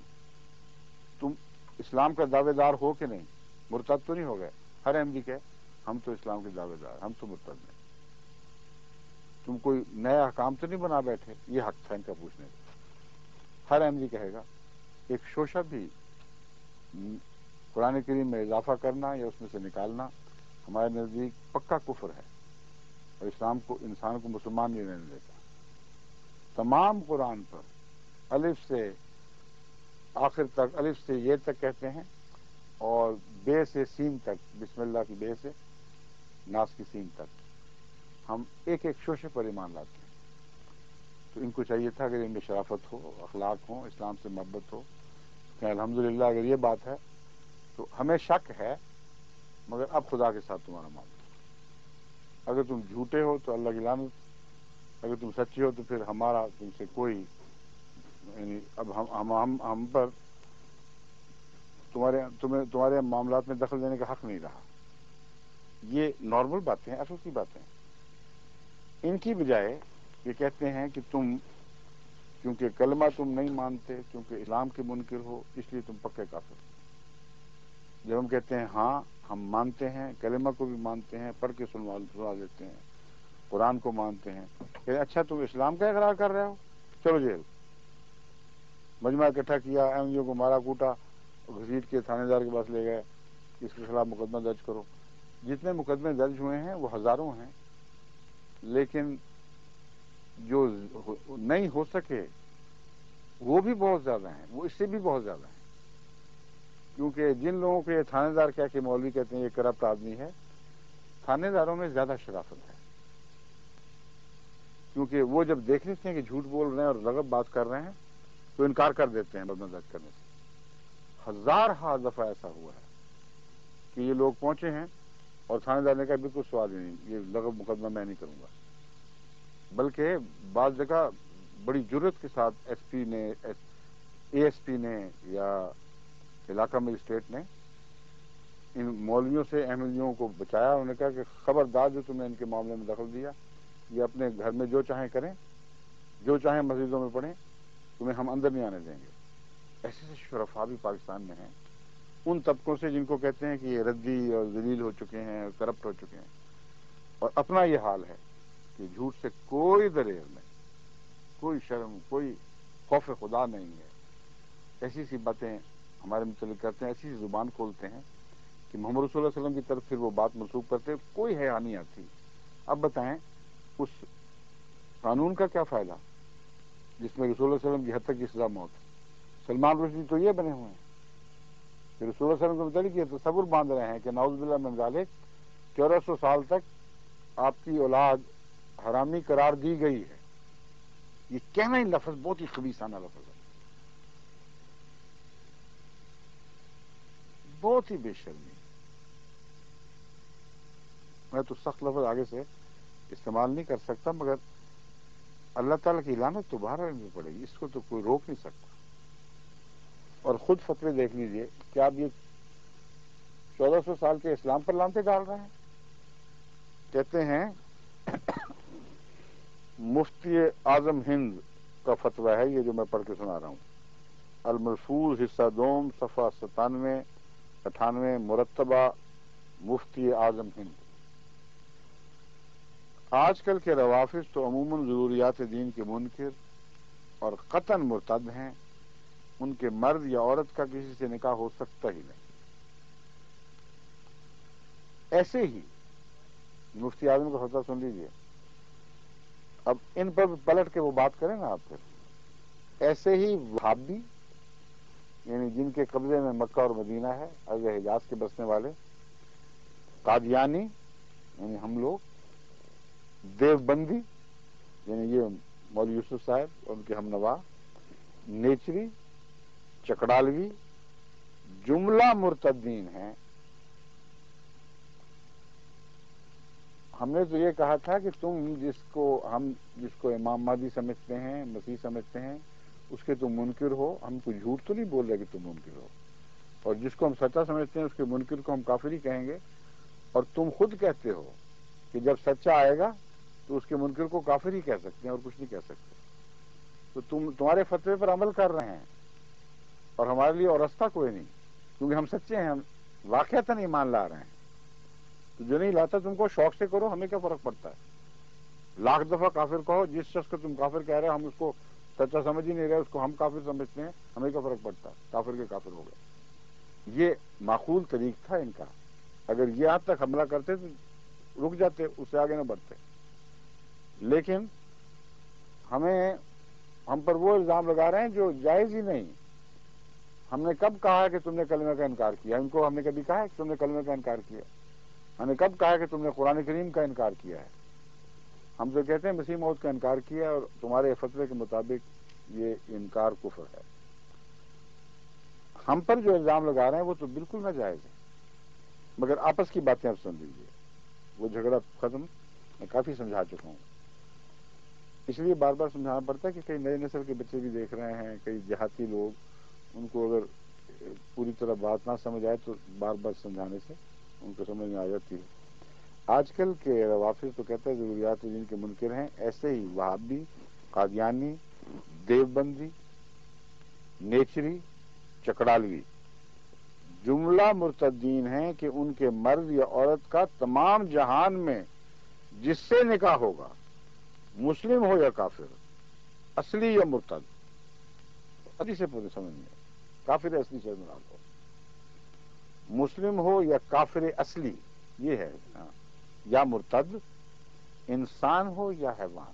تم اسلام کا دعوے دار ہو کہ نہیں؟ مرتد تو نہیں ہو گئے؟ ہر احمدی کہ ہم تو اسلام کے دعوے دار، ہم تو مرتد نہیں. تم کوئی نیا حکام تو نہیں بنا بیٹھے؟ یہ حق تھا ان کا پوچھنے کا. ہر احمدی کہے گا ایک شوشہ بھی قرآن کریم میں اضافہ کرنا یا اس میں سے نکالنا ہمارے نزدیک پکا کفر ہے، اور اسلام کو انسان کو مسلمان نہیں رہنے دیتا. تمام قرآن پر الف سے آخر تک، الف سے یہ تک کہتے ہیں، اور بے سے سین تک، بسم اللہ کی بے سے ناس کی سین تک ہم ایک ایک شوشے پر ایمان لاتے ہیں. تو ان کو چاہیے تھا اگر ان میں شرافت ہو، اخلاق ہو، اسلام سے محبت ہو کہ الحمدللہ اگر یہ بات ہے تو ہمیں شک ہے، مگر اب خدا کے ساتھ تمہارا معاملہ. اگر تم جھوٹے ہو تو اللہ کی لعنت، اگر تم سچے ہو تو پھر ہمارا تم سے کوئی، یعنی اب ہم پر تمہارے معاملات میں دخل دینے کا حق نہیں رہا. یہ نارمل باتیں ہیں، اصل کی باتیں ہیں. ان کی بجائے یہ کہتے ہیں کہ تم کیونکہ کلمہ تم نہیں مانتے، کیونکہ اسلام کے منکر ہو، اس لیے تم پکے کافر ہو. جب ہم کہتے ہیں ہاں ہم مانتے ہیں، کلمہ کو بھی مانتے ہیں، پڑھ کے سنوا دیتے ہیں، قرآن کو مانتے ہیں، کہ اچھا تم اسلام کا اقرار کر رہے ہو، چلو جیل. مجمع اکٹھا کیا، احمدیوں کو مارا کوٹا، گھسیٹ کے تھانے دار کے پاس لے گئے، اس کے خلاف مقدمہ درج کرو. جتنے مقدمے درج ہوئے ہیں وہ ہزاروں ہیں، لیکن جو نہیں ہو سکے وہ بھی بہت زیادہ ہیں، وہ اس سے بھی بہت زیادہ ہیں. کیونکہ جن لوگوں کے تھانے دار کیا کہ مولوی کہتے ہیں یہ کرپٹ آدمی ہے، تھانے داروں میں زیادہ شرافت ہے. کیونکہ وہ جب دیکھ لیتے ہیں کہ جھوٹ بول رہے ہیں اور لغب بات کر رہے ہیں تو انکار کر دیتے ہیں مقدمہ درج کرنے سے. ہزار دفعہ ایسا ہوا ہے کہ یہ لوگ پہنچے ہیں اور تھانے دار نے کہا بالکل سوال ہی نہیں، یہ لغب مقدمہ میں نہیں کروں گا. بلکہ بعض جگہ بڑی جرت کے ساتھ ایس پی نے، اے ایس پی نے یا علاقہ مجسٹریٹ نے ان مولویوں سے احمدیوں کو بچایا. انہوں نے کہا کہ خبردار جو تم نے ان کے معاملے میں دخل دیا، یہ اپنے گھر میں جو چاہیں کریں، جو چاہیں مسجدوں میں پڑھیں، تمہیں ہم اندر نہیں آنے دیں گے. ایسے شرفا بھی پاکستان میں ہیں، ان طبقوں سے جن کو کہتے ہیں کہ یہ ردی اور ذلیل ہو چکے ہیں، کرپٹ ہو چکے ہیں، اور اپنا یہ حال ہے کہ جھوٹ سے کوئی دلیر نہیں، کوئی شرم، کوئی خوف خدا نہیں ہے. ایسی سی باتیں ہمارے متعلق کرتے ہیں، ایسی سی زبان کھولتے ہیں کہ محمد رسول اللہ علیہ وسلم کی طرف پھر وہ بات منسوخ کرتے، کوئی حیا نہیں آتی. اب بتائیں اس قانون کا کیا فائدہ جس میں رسول اللہ علیہ وسلم کی حد تک کی سزا موت ہے؟ سلمان رشدی تو یہ بنے ہوئے ہیں کہ رسول اللہ علیہ وسلم کے متعلق یہ تصور باندھ رہے ہیں کہ نعوذ باللہ من ذالک 1400 سال تک آپ کی اولاد حرامی قرار دی گئی ہے. یہ کہنا ہی لفظ بہت ہی خبیثانہ لفظ ہے، بہت ہی بے شرمی. میں تو سخت لفظ آگے سے استعمال نہیں کر سکتا، مگر اللہ تعالیٰ کی لعنت تو باہر آنے پڑے گی، اس کو تو کوئی روک نہیں سکتا. اور خود فتوے دیکھ لیجئے کہ آپ یہ 1400 سال کے اسلام پر لعنتیں ڈال رہے ہیں. کہتے ہیں مفتی اعظم ہند کا فتویٰ ہے یہ جو میں پڑھ کے سنا رہا ہوں، الملفوظ حصہ دوم صفحہ 97 98 مرتبہ مفتی اعظم ہند. آج کل کے روافظ تو عموماً ضروریات دین کے منکر اور قطعاً مرتد ہیں، ان کے مرد یا عورت کا کسی سے نکاح ہو سکتا ہی نہیں. ایسے ہی مفتی اعظم کا فتویٰ سن لیجیے، اب ان پر پلٹ کے وہ بات کریں نا آپ. پھر ایسے ہی وہابی یعنی جن کے قبضے میں مکہ اور مدینہ ہے، ارض حجاز کے بسنے والے، قادیانی یعنی ہم لوگ، دیوبندی یعنی یہ مولوی یوسف صاحب اور ان کے ہم نوا، نیچری، چکڑالوی، جملہ مرتدین ہیں. ہم نے تو یہ کہا تھا کہ تم جس کو امام مہدی سمجھتے ہیں، مسیح سمجھتے ہیں، اس کے تم منکر ہو. ہم کوئی جھوٹ تو نہیں بول رہے کہ تم منکر ہو، اور جس کو ہم سچا سمجھتے ہیں اس کے منکر کو ہم کافر ہی کہیں گے. اور تم خود کہتے ہو کہ جب سچا آئے گا تو اس کے منکر کو کافر ہی کہہ سکتے ہیں اور کچھ نہیں کہہ سکتے. تو تمہارے فتوے پر عمل کر رہے ہیں اور ہمارے لیے اور رستہ کوئی نہیں، کیونکہ ہم سچے ہیں، ہم واقعتاً ایمان لا رہے ہیں. تو جو نہیں لاتا تم کو شوق سے کرو، ہمیں کیا فرق پڑتا ہے؟ لاکھ دفعہ کافر کہو، جس شخص کو تم کافر کہہ رہے ہو ہم اس کو سچا سمجھ ہی نہیں رہے، اس کو ہم کافر سمجھتے ہیں، ہمیں کیا فرق پڑتا ہے؟ کافر کے کافر ہو گئے. یہ معقول طریق تھا ان کا. اگر یہ حد تک حملہ کرتے تو رک جاتے، اس سے آگے نہ بڑھتے. لیکن ہم پر وہ الزام لگا رہے ہیں جو جائز ہی نہیں. ہم نے کب کہا ہے کہ تم نے کلمہ کا انکار کیا؟ ان کو ہم نے کبھی کہا ہے کہ تم نے کلمہ کا انکار کیا؟ ہم نے کب کہا ہے کہ تم نے قرآن کریم کا انکار کیا ہے؟ ہم تو کہتے ہیں مسیح موعود کا انکار کیا، اور تمہارے فتوے کے مطابق یہ انکار کفر ہے. ہم پر جو الزام لگا رہے ہیں وہ تو بالکل ناجائز ہے. مگر آپس کی باتیں اب سن لیجیے، وہ جھگڑا ختم میں کافی سمجھا چکا ہوں. اس لیے بار بار سمجھانا پڑتا ہے کہ کئی نئے نسل کے بچے بھی دیکھ رہے ہیں، کئی دیہاتی لوگ، ان کو اگر پوری طرح بات نہ سمجھ آئے تو بار بار سمجھانے سے ان کو سمجھ میں آ جاتی ہے. آج کل کے روافظ تو کہتے ہیں ضروریات جن کے منکر ہیں، ایسے ہی وہابی، قادیانی، دیوبندی، نیچری، چکڑالوی جملہ مرتدین ہیں کہ ان کے مرد یا عورت کا تمام جہان میں جس سے نکاح ہوگا، مسلم ہو یا کافر، اصلی یا مرتد، ابھی سے پورے سمجھ میں کافر اصلی سے مراد ہو، مسلم ہو یا کافر اصلی، یہ ہے یا مرتد، انسان ہو یا حیوان.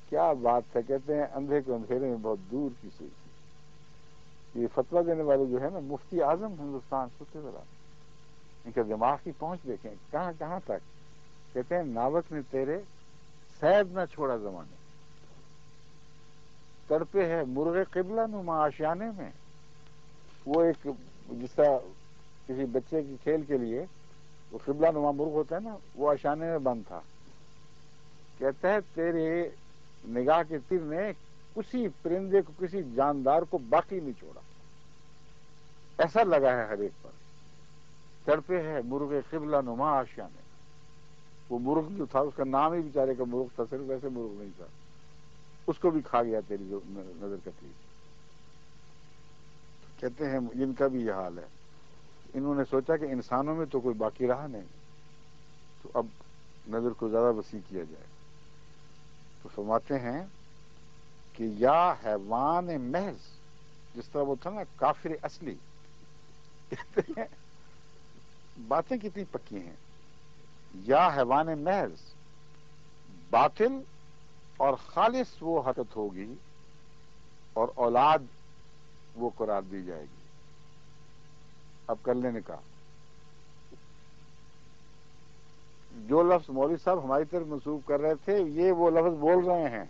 کیا بات ہے! کہتے ہیں اندھے کو اندھیرے میں بہت دور کی سوئی. یہ فتویٰ دینے والے جو ہے نا مفتی اعظم ہندوستان، سوچے ذرا ان کے دماغ کی پہنچ دیکھیں کہاں کہاں تک. کہتے ہیں ناوک نے تیرے سید نہ چھوڑا زمانے، تڑپے ہے مرغ قبلہ نما آشیانے میں. وہ ایک جس طرح کسی بچے کے کھیل کے لیے وہ قبلہ نما مرغ ہوتا ہے نا، وہ آشیانے میں بند تھا. کہتا ہے تیرے نگاہ کے تیر نے کسی پرندے کو، کسی جاندار کو باقی نہیں چھوڑا. ایسا لگا ہے ہر ایک پر. تڑپے ہے مرغ قبلہ نما آشیانے. وہ مرغ جو تھا اس کا نام ہی بیچارے کا مرغ تھا، صرف ویسے مرغ نہیں تھا، اس کو بھی کھا گیا تیری جو نظر کٹی. کہتے ہیں ان کا بھی یہ حال ہے. انہوں نے سوچا کہ انسانوں میں تو کوئی باقی رہا نہیں، تو اب نظر کو زیادہ وسیع کیا جائے. تو فرماتے ہیں کہ یا حیوان محض، جس طرح وہ تھا نا کافر اصلی، کہتے ہیں باتیں کتنی پکی ہیں، یا حیوان محض باطل اور خالص وہ حرکت ہوگی اور اولاد وہ قرار دی جائے گی۔ اب کر لیں نکاح۔ جو لفظ مولوی صاحب ہماری طرف منسوب کر رہے تھے یہ وہ لفظ بول رہے ہیں،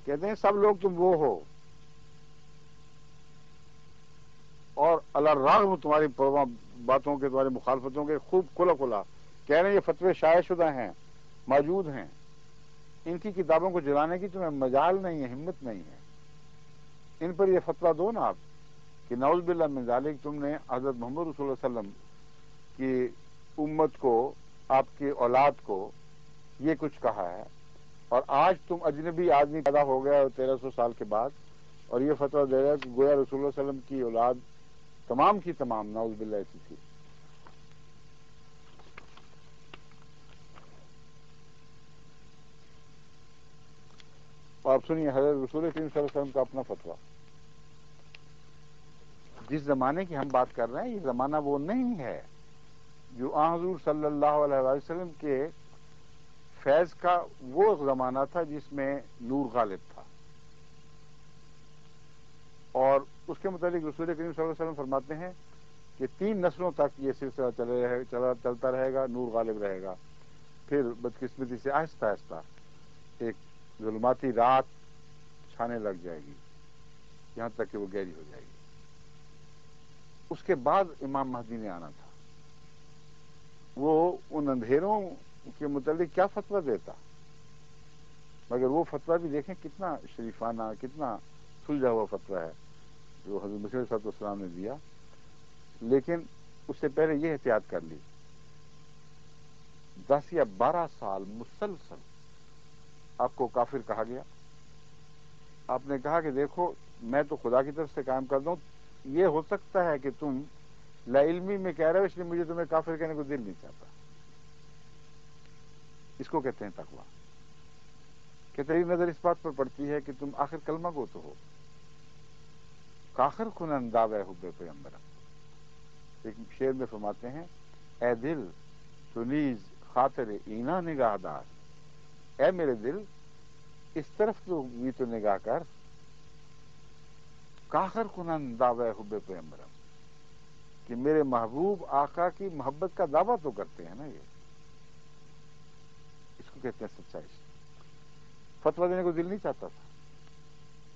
کہتے ہیں سب لوگ تم وہ ہو، اور الرغم تمہاری باتوں کے، تمہاری مخالفتوں کے، خوب کھلا کھلا کہہ رہے ہیں یہ فتوے شائع شدہ ہیں، موجود ہیں، ان کی کتابوں کو جلانے کی تمہیں مجال نہیں ہے، ہمت نہیں ہے، ان پر یہ فتویٰ دو نا آپ کہ نعوذ باللہ من ذالک تم نے حضرت محمد رسول اللہ علیہ وسلم کی امت کو، آپ کی اولاد کو یہ کچھ کہا ہے، اور آج تم اجنبی آدمی پیدا ہو گیا 1300 سال کے بعد اور یہ فتویٰ دے رہا ہے کہ گویا رسول اللہ علیہ وسلم کی اولاد تمام کی تمام نعوذ باللہ ایسی تھی۔ اور آپ سنیے حضرت رسول کریم صلی اللہ علیہ وسلم کا اپنا فتویٰ، جس زمانے کی ہم بات کر رہے ہیں یہ زمانہ وہ نہیں ہے جو آن حضور صلی اللہ علیہ وسلم کے فیض کا وہ زمانہ تھا جس میں نور غالب تھا، اور اس کے متعلق رسول کریم صلی اللہ علیہ وسلم فرماتے ہیں کہ 3 نسلوں تک یہ سلسلہ چلتا رہے گا، نور غالب رہے گا، پھر بدقسمتی سے آہستہ آہستہ ایک ظلماتی رات چھانے لگ جائے گی یہاں تک کہ وہ گہری ہو جائے گی۔ اس کے بعد امام مہدی نے آنا تھا، وہ ان اندھیروں کے متعلق کیا فتویٰ دیتا، مگر وہ فتویٰ بھی دیکھیں کتنا شریفانہ، کتنا سلجھا ہوا فتویٰ ہے جو حضرت مسیح صلی اللہ علیہ وسلم نے دیا، لیکن اس سے پہلے یہ احتیاط کر لی 10 یا 12 سال مسلسل آپ کو کافر کہا گیا، آپ نے کہا کہ دیکھو میں تو خدا کی طرف سے کام کر دوں، یہ ہو سکتا ہے کہ تم لا علمی میں کہہ رہے ہو اس لیے مجھے تمہیں کافر کہنے کو دل نہیں چاہتا، اس کو کہتے ہیں تقویٰ، کہ تیری نظر اس بات پر پڑتی ہے کہ تم آخر کلمہ گو تو ہو، کاخر کنن دعوی حب پیغمبر، ایک شعر میں فرماتے ہیں اے دل تو نیز خاطر اینا نگاہ دار، اے میرے دل اس طرف تو بھی تو نگاہ کر، کاخر کنن دعوی حب پیغمبرم، کہ میرے محبوب آقا کی محبت کا دعویٰ تو کرتے ہیں نا، یہ اس کو کہتے ہیں سچائی۔ فتویٰ دینے کو دل نہیں چاہتا تھا،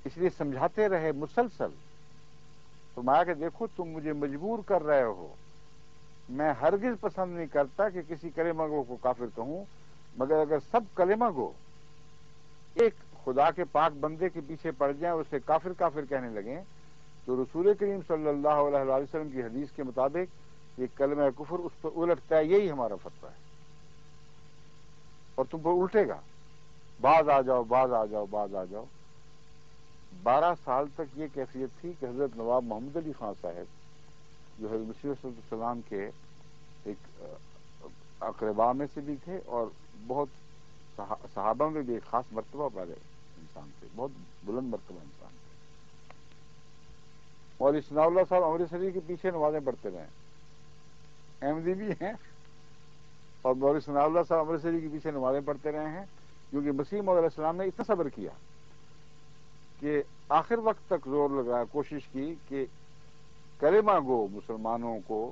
اس لیے سمجھاتے رہے مسلسل، فرمایا کہ دیکھو تم مجھے مجبور کر رہے ہو، میں ہرگز پسند نہیں کرتا کہ کسی کلمہ گو کو کافر کہوں، مگر اگر سب کلمہ گو ایک خدا کے پاک بندے کے پیچھے پڑ جائیں اور اسے کافر کافر کہنے لگیں تو رسول کریم صلی اللہ علیہ وسلم کی حدیث کے مطابق یہ کلمہ کفر اس پر الٹتا ہے، یہی ہمارا فتویٰ ہے، اور تم پر الٹے گا، باز آ جاؤ باز آ جاؤ باز آ جاؤ۔ 12 سال تک یہ کیفیت تھی کہ حضرت نواب محمد علی خان صاحب جو حضرت مسیح صلی اللہ علیہ وسلم کے ایک اقربا میں سے بھی تھے اور بہت صحابہ میں بھی ایک خاص مرتبہ والے انسان تھے، بہت بلند مرتبہ انسان تھے، اور ثناء اللہ صاحب امرتسری کے پیچھے نمازیں پڑھتے رہے، احمدی بھی ہیں، اور مولوی ثناء اللہ صاحب امرتسری کے پیچھے نمازیں پڑھتے رہے ہیں، کیونکہ مسیح موعود علیہ السلام نے اتنا صبر کیا کہ آخر وقت تک زور لگایا، کوشش کی کہ کلمہ گو مسلمانوں کو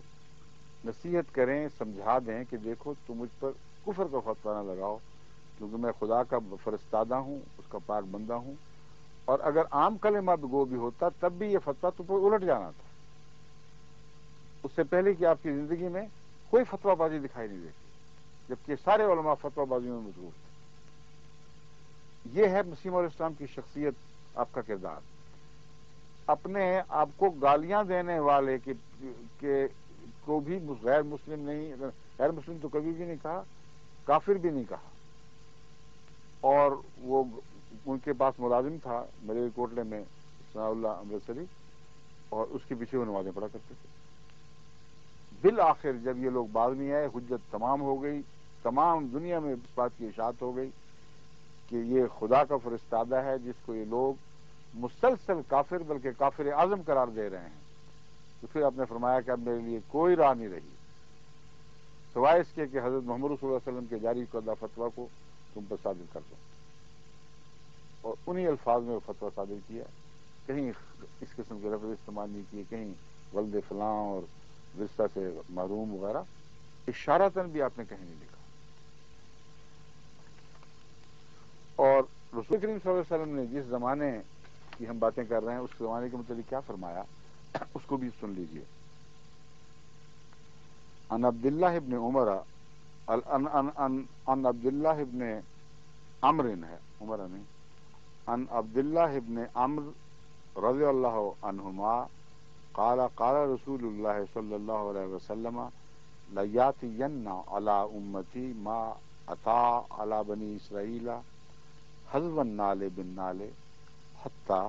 نصیحت کریں، سمجھا دیں کہ دیکھو تم مجھ پر کفر کا فتویٰ نہ لگاؤ، کیونکہ میں خدا کا فرستادہ ہوں، اس کا پاک بندہ ہوں، اور اگر عام کلمہ گو بھی ہوتا تب بھی یہ فتویٰ تم پر الٹ جانا تھا۔ اس سے پہلے کہ آپ کی زندگی میں کوئی فتویٰ بازی دکھائی نہیں دیتی، جبکہ سارے علماء فتویٰ بازیوں میں مشغول تھے۔ یہ ہے مسیح علیہ السلام کی شخصیت، آپ کا کردار، اپنے آپ کو گالیاں دینے والے کو بھی غیر مسلم نہیں، غیر مسلم تو کبھی بھی نہیں کہا، کافر بھی نہیں کہا، اور وہ ان کے پاس ملازم تھا ملیل کوٹلے میں ثناء اللہ امرتسری، اور اس کے پیچھے وہ نمازیں پڑھا کرتے تھے۔ بالآخر جب یہ لوگ بعد میں آئے، حجت تمام ہو گئی، تمام دنیا میں اس بات کی اشاعت ہو گئی کہ یہ خدا کا فرستادہ ہے جس کو یہ لوگ مسلسل کافر بلکہ کافر اعظم قرار دے رہے ہیں، تو پھر آپ نے فرمایا کہ اب میرے لیے کوئی راہ نہیں رہی سوائے اس کے کہ حضرت محمد صلی اللہ علیہ وسلم کے جاری کردہ فتویٰ کو تم پر صادر کر دو، اور انہی الفاظ میں وہ فتویٰ صادر کیا، کہیں اس قسم کے لفظ استعمال نہیں کیے، کہیں ولد فلاں اور رشتہ سے محروم وغیرہ اشارتاً بھی آپ نے کہیں نہیں لکھا۔ اور رسول کریم صلی اللہ علیہ وسلم نے جس زمانے کی ہم باتیں کر رہے ہیں اس زمانے کے متعلق کیا فرمایا اس کو بھی سن لیجئے۔ ان عبداللہ ابن عمر ان عبداللہ ابن عمر ہے، عمر نہیں، ان عبداللہ ابن عمر رضی اللہ عنہما قال قال رسول اللہ صلی اللہ علیہ وسلم لیاتین علی امتی ما اتا علی بنی اسرائیل حذو النال بالنال حتی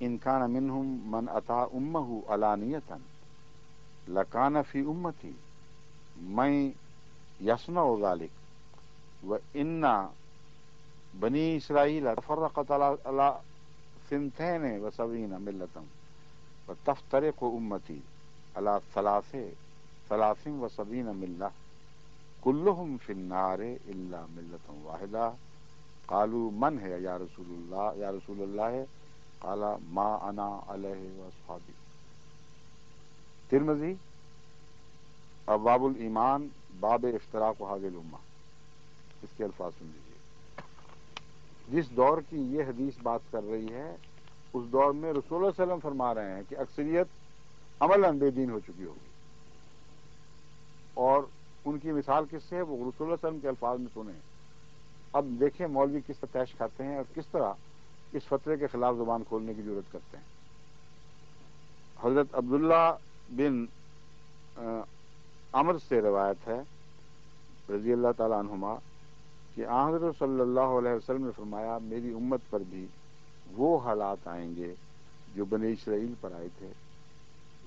ان کان منہم من اتا امہ علانیتا لکان فی امتی من یصنع ذلک وان بنی اسرائیل تفرقت علی ثنتین وسبعین ملتا وتفترق امتی علی ثلاث وسبعین ملہ کلہم فی النار الا ملتا واحدہ قالوا من ہے یا رسول اللہ قال ما انا علیہ واصحابی۔ ترمذی ابواب الایمان باب افتراق هذه الامہ، اس کے الفاظ سن لیجیے۔ جس دور کی یہ حدیث بات کر رہی ہے اس دور میں رسول اللہ صلی اللہ علیہ وسلم فرما رہے ہیں کہ اکثریت عملاً بے دین ہو چکی ہوگی، اور ان کی مثال کس سے ہے؟ وہ رسول اللہ صلی اللہ علیہ وسلم کے الفاظ میں سنیں۔ اب دیکھیں مولوی کس طرح پیش کھاتے ہیں اور کس طرح اس فتوے کے خلاف زبان کھولنے کی ضرورت کرتے ہیں۔ حضرت عبداللہ بن عمر سے روایت ہے رضی اللہ تعالی عنہما کہ حضرت صلی اللہ علیہ وسلم نے فرمایا میری امت پر بھی وہ حالات آئیں گے جو بنی اسرائیل پر آئے تھے،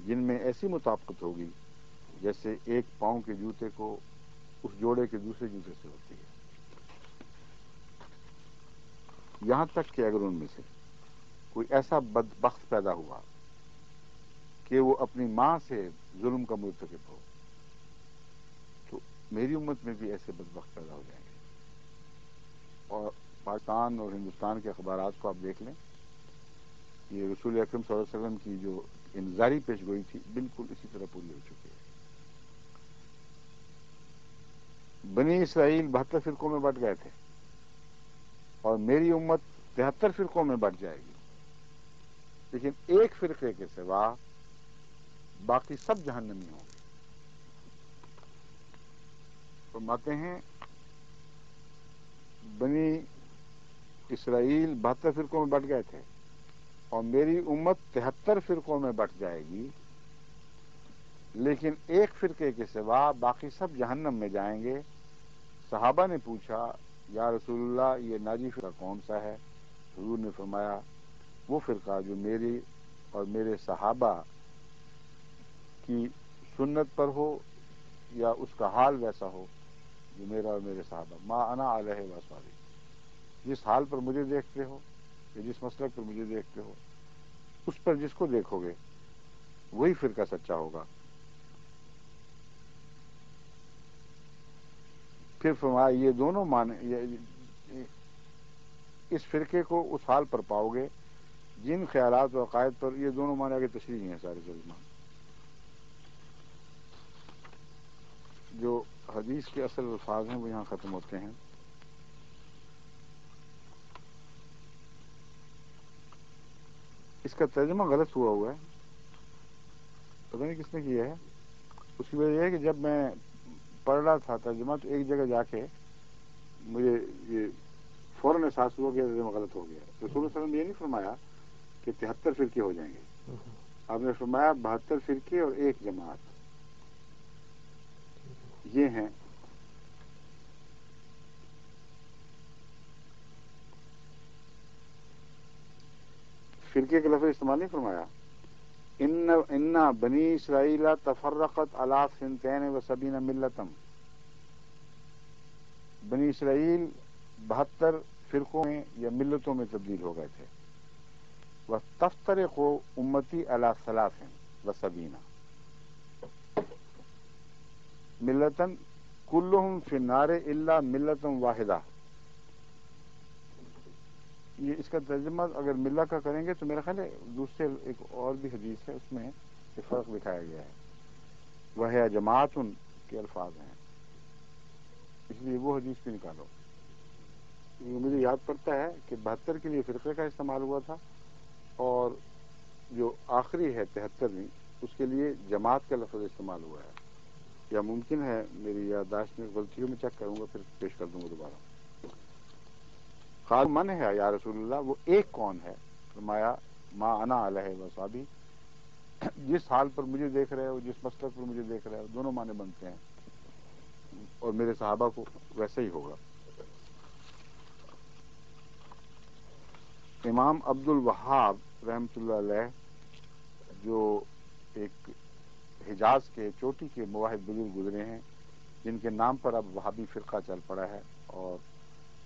جن میں ایسی مطابقت ہوگی جیسے ایک پاؤں کے جوتے کو اس جوڑے کے دوسرے جوتے سے ہوتی ہے، یہاں تک کہ اگر ان میں سے کوئی ایسا بدبخت پیدا ہوا کہ وہ اپنی ماں سے ظلم کا مرتکب ہو تو میری امت میں بھی ایسے بدبخت پیدا ہو جائیں گے۔ اور پاکستان اور ہندوستان کے اخبارات کو آپ دیکھ لیں، یہ رسول اکرم صلی اللہ علیہ وسلم کی جو انذاری پیش گوئی تھی بالکل اسی طرح پوری ہو چکی ہے۔ بنی اسرائیل 72 فرقوں میں بٹ گئے تھے اور میری امت 73 فرقوں میں بٹ جائے گی، لیکن ایک فرقے کے سوا باقی سب جہنمی ہوں گے۔ فرماتے ہیں بنی اسرائیل 72 فرقوں میں بٹ گئے تھے اور میری امت 73 فرقوں میں بٹ جائے گی، لیکن ایک فرقے کے سوا باقی سب جہنم میں جائیں گے۔ صحابہ نے پوچھا یا رسول اللہ یہ ناجی فرقہ کون سا ہے؟ حضور نے فرمایا وہ فرقہ جو میری اور میرے صحابہ کی سنت پر ہو یا اس کا حال ویسا ہو جو میرا اور میرے صحابہ ما انا علیہ واصحابی، جس حال پر مجھے دیکھتے ہو یا جس مسلک پر مجھے دیکھتے ہو اس پر جس کو دیکھو گے وہی فرقہ سچا ہوگا۔ پھر فرمایا یہ دونوں معنی اس فرقے کو اس حال پر پاؤ گے جن خیالات و عقائد پر، یہ دونوں معنی آگے تشریح ہیں سارے ترجمان، جو حدیث کے اصل الفاظ ہیں وہ یہاں ختم ہوتے ہیں۔ اس کا ترجمہ غلط ہوا ہے، پتہ نہیں کس نے کیا ہے۔ اس کی وجہ یہ ہے کہ جب میں پڑھ رہا تھا ترجمہ تو ایک جگہ جا کے مجھے یہ فوراً احساس ہوا کہ ترجمہ غلط ہو گیا۔ رسول اللہ صلی اللہ علیہ وسلم نے یہ نہیں فرمایا کہ 73 فرقے ہو جائیں گے، آپ نے فرمایا 72 فرقے اور ایک جماعت، یہ ہیں۔ فرقے کے لفظ استعمال نہیں فرمایا۔ ان بنی اسرائیل تفرقت علی 72 ملتم، بنی اسرائیل 72 فرقوں میں یا ملتوں میں تبدیل ہو گئے تھے. وَتَفْتَرِقُ أُمَّتِي عَلَىٰ 73 ملتاً كُلُّهُمْ فِي النَّارِ إِلَّا مِلَّةً وَاحِدَةً. یہ اس کا ترجمہ اگر ملہ کا کریں گے تو میرا خیال ہے دوسرے ایک اور بھی حدیث ہے اس میں یہ فرق دکھایا گیا ہے. وہ جماعت کے الفاظ ہیں، اس لیے وہ حدیث بھی نکالو. مجھے یاد پڑتا ہے کہ 72 کے لیے فرقے کا استعمال ہوا تھا، اور جو آخری ہے 73ویں اس کے لیے جماعت کا لفظ استعمال ہوا ہے. یا ممکن ہے میری یادداشت میں غلطیوں میں چیک کروں گا پھر پیش کر دوں گا دوبارہ. قال من ہے یا رسول اللہ، وہ ایک کون ہے؟ فرمایا ما انا علیہ وصحابی، جس حال پر مجھے دیکھ رہے ہو، جس مسلک پر مجھے دیکھ رہے ہو، دونوں معنی بنتے ہیں، اور میرے صحابہ کو ویسے ہی ہوگا. امام عبد الوہاب رحمۃ اللہ علیہ، جو ایک حجاز کے چوٹی کے مواحد بزرگ گزرے ہیں، جن کے نام پر اب وہابی فرقہ چل پڑا ہے، اور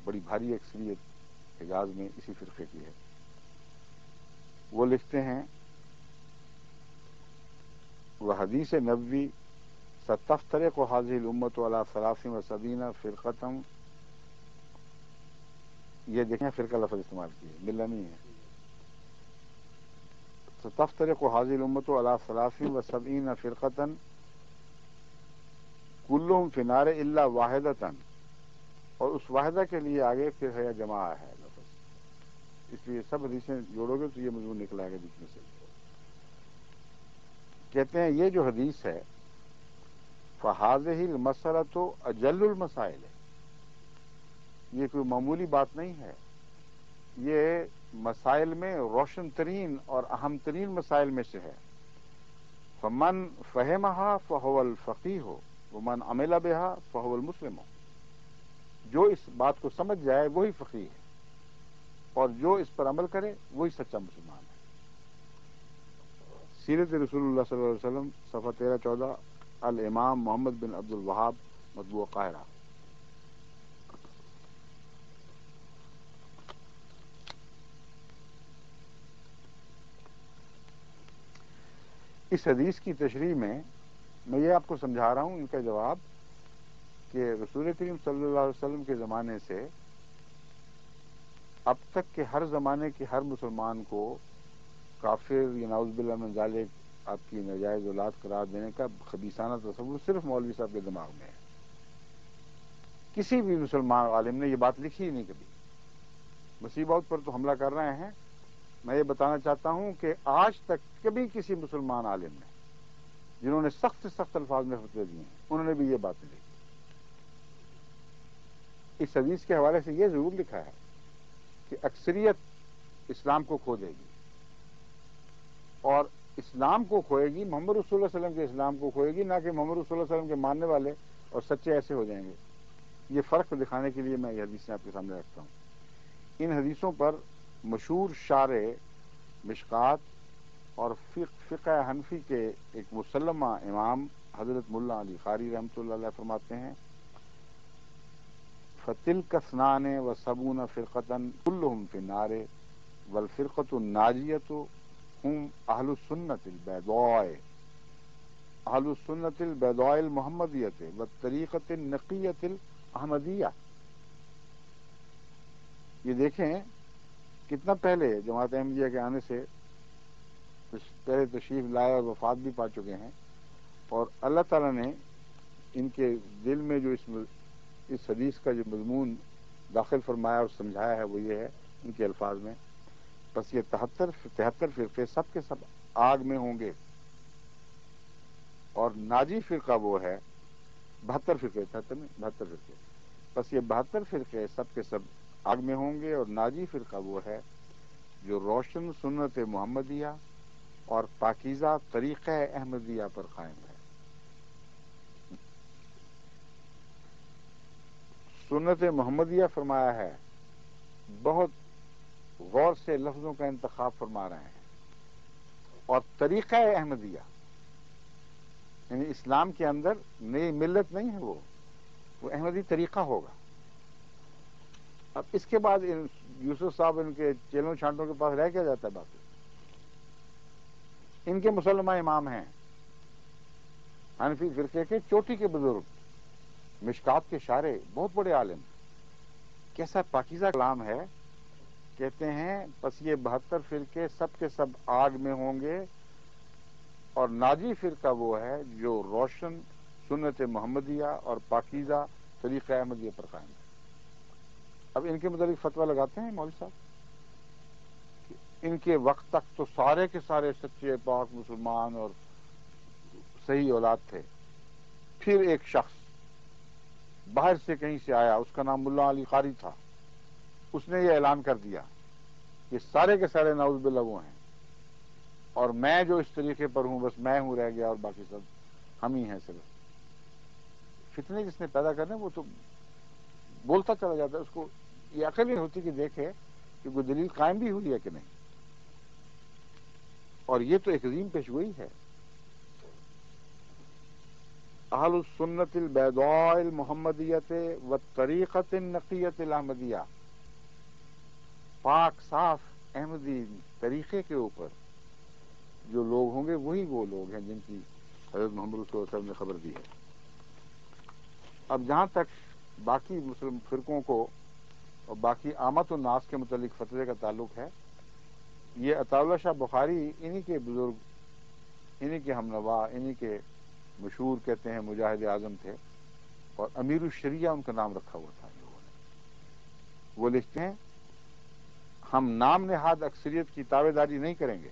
بڑی بھاری اکثریت حجاز میں اسی فرقے کی ہے. وہ لکھتے ہیں وہ حدیث نبوی ستفترق هذه الامت علی 73 فرقۃ، یہ دیکھیں فرقہ لفظ استعمال کیے، ملہ نہیں ہے. ستفترق هذه الامت علی 73 فرقۃ كلهم فی النار الا واحدۃ، اور اس واحدہ کے لیے آگے پھر ہے جماع ہے لفظ. اس لیے سب حدیثیں جوڑو گے تو یہ مضمون نکلا ہے بیچ میں سے. کہتے ہیں یہ جو حدیث ہے فَهَذِهِ الْمَسْأَلَةُ أَجَلُّ الْمَسَائِلِ، یہ کوئی معمولی بات نہیں ہے، یہ مسائل میں روشن ترین اور اہم ترین مسائل میں سے ہے. فَمَنْ فَهِمَهَا فَهُوَ الْفَقِيهُ وَمَنْ عَمِلَ بِهَا فَهُوَ الْمُسْلِمُ، جو اس بات کو سمجھ جائے وہی فقیہ ہے، اور جو اس پر عمل کرے وہی سچا مسلمان ہے. سیرت رسول اللہ صلی اللہ علیہ وسلم، صفحہ 13-14، الامام محمد بن عبد الوہاب، مطبوع قاہرہ. اس حدیث کی تشریح میں یہ آپ کو سمجھا رہا ہوں ان کا جواب، کہ رسول کریم صلی اللہ علیہ وسلم کے زمانے سے اب تک کے ہر زمانے کے ہر مسلمان کو کافر یا نعوذ باللہ من ذالک آپ کی ناجائز اولاد قرار دینے کا خبیثانہ تصور صرف مولوی صاحب کے دماغ میں ہے. کسی بھی مسلمان عالم نے یہ بات لکھی ہی نہیں کبھی. مسیح موعود پر تو حملہ کر رہے ہیں. میں یہ بتانا چاہتا ہوں کہ آج تک کبھی کسی مسلمان عالم نے، جنہوں نے سخت سے سخت الفاظ میں فتوے دیے ہیں، انہوں نے بھی یہ بات لکھی. اس حدیث کے حوالے سے یہ ضرور لکھا ہے کہ اکثریت اسلام کو کھو دے گی، اور اسلام کو کھوئے گی، محمد رسول اللہ علیہ وسلم کے اسلام کو کھوئے گی، نہ کہ محمد رسول اللہ علیہ وسلم کے ماننے والے اور سچے ایسے ہو جائیں گے. یہ فرق دکھانے کے لیے میں یہ حدیثیں آپ کے سامنے رکھتا ہوں. ان حدیثوں پر مشہور شارح مشکات اور فقہ حنفی کے ایک مسلمہ امام حضرت ملا علی قاری رحمۃ اللہ علیہ فرماتے ہیں فَتِلْكَ اثْنَانِ وَسَبْعُونَ فِرْقَةً كُلُّهُمْ فِي النَّارِ وَالْفِرْقَةُ النَّاجِيَةُ هُمْ أَهْلُ السُّنَّةِ الْبَيْضَاءِ أَهْلُ السُّنَّةِ الْبَيْضَاءِ الْمُحَمَّدِيَّةِ وَالطَّرِيقَةِ النَّقِيَّةِ الْأَحْمَدِيَّةِ. یہ دیکھیں کتنا پہلے جماعت احمدیہ کے آنے سے پہلے تشریف لائے اور وفات بھی پا چکے ہیں، اور اللہ تعالیٰ نے ان کے دل میں جو اس حدیث کا جو مضمون داخل فرمایا اور سمجھایا ہے وہ یہ ہے ان کے الفاظ میں، بس یہ 73 فرقے سب کے سب آگ میں ہوں گے، اور ناجی فرقہ وہ ہے 72 فرقے، 72 فرقے، بس یہ 72 فرقے سب کے سب آگ میں ہوں گے، اور ناجی فرقہ وہ ہے جو روشن سنت محمدیہ اور پاکیزہ طریقہ احمدیہ پر قائم ہے. سنت محمدیہ فرمایا ہے، بہت غور سے لفظوں کا انتخاب فرما رہے ہیں، اور طریقہ احمدیہ یعنی اسلام کے اندر نئی ملت نہیں ہے، وہ احمدی طریقہ ہوگا. اب اس کے بعد یوسف صاحب ان کے چیلوں چھانٹوں کے پاس رہ کیا جاتا ہے باقی؟ ان کے مسلمان امام ہیں، حنفی فرقے کے چوٹی کے بزرگ، مشکات کے شارع، بہت بڑے عالم، کیسا پاکیزہ کلام ہے. کہتے ہیں پس یہ 72 فرقے سب کے سب آگ میں ہوں گے، اور ناجی فرقہ وہ ہے جو روشن سنت محمدیہ اور پاکیزہ طریقہ احمدیہ پر قائم ہے. اب ان کے متعلق فتویٰ لگاتے ہیں مولوی صاحب، ان کے وقت تک تو سارے کے سارے سچے پاک مسلمان اور صحیح اولاد تھے. پھر ایک شخص باہر سے کہیں سے آیا، اس کا نام ملا علی قاری تھا. اس نے یہ اعلان کر دیا کہ سارے کے سارے نعوذ باللہ وہ ہیں، اور میں جو اس طریقے پر ہوں بس میں ہوں رہ گیا، اور باقی سب ہم ہی ہیں. صرف فتنے جس نے پیدا کرنے وہ تو بولتا چلا جاتا ہے، اس کو یہ عقل نہیں ہوتی کہ دیکھے کہ کوئی دلیل قائم بھی ہوئی ہے کہ نہیں. اور یہ تو ایک عظیم پیشگوئی ہے. اہل السنت البیضاء المحمدیت والطریقۃ النقیۃ الاحمدیہ، پاک صاف احمدی طریقے کے اوپر جو لوگ ہوں گے وہی وہ لوگ ہیں جن کی حضرت محمد صلی اللہ علیہ وسلم نے خبر دی ہے. اب جہاں تک باقی مسلم فرقوں کو اور باقی عامت الناس کے متعلق فتوے کا تعلق ہے، یہ عطا اللہ شاہ بخاری انہی کے بزرگ، انہی کے ہمنوا، انہی کے مشہور کہتے ہیں مجاہد اعظم تھے، اور امیر الشریعہ ان کا نام رکھا ہوا تھا ان لوگوں نے. وہ لکھتے ہیں ہم نام نہاد اکثریت کی تابع داری نہیں کریں گے،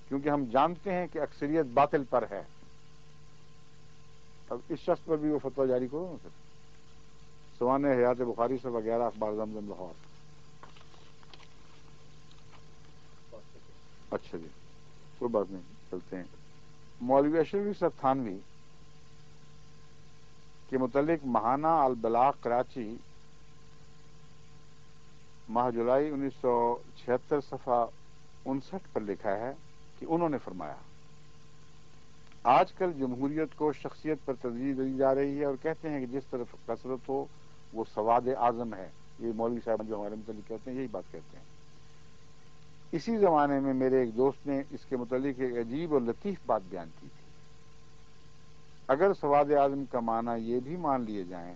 کیونکہ ہم جانتے ہیں کہ اکثریت باطل پر ہے. اب اس شخص پر بھی وہ فتویٰ جاری کرو نا سر. سوانح حیات بخاری صفحہ 11 اخبار زمزم لاہور. اچھا جی، کوئی بات نہیں، چلتے ہیں. مولوی اشرف صاحب تھانوی کے متعلق ماہانہ البلاغ کراچی ماہ جولائی 1976 صفحہ 59 پر لکھا ہے کہ انہوں نے فرمایا آج کل جمہوریت کو شخصیت پر ترجیح دی جا رہی ہے، اور کہتے ہیں کہ جس طرف کثرت ہو وہ سواد اعظم ہے. یہ مولوی صاحب جو ہمارے متعلق کہتے ہیں یہی بات کہتے ہیں. اسی زمانے میں میرے ایک دوست نے اس کے متعلق ایک عجیب اور لطیف بات بیان کی تھی. اگر سواد اعظم کا معنی یہ بھی مان لیے جائیں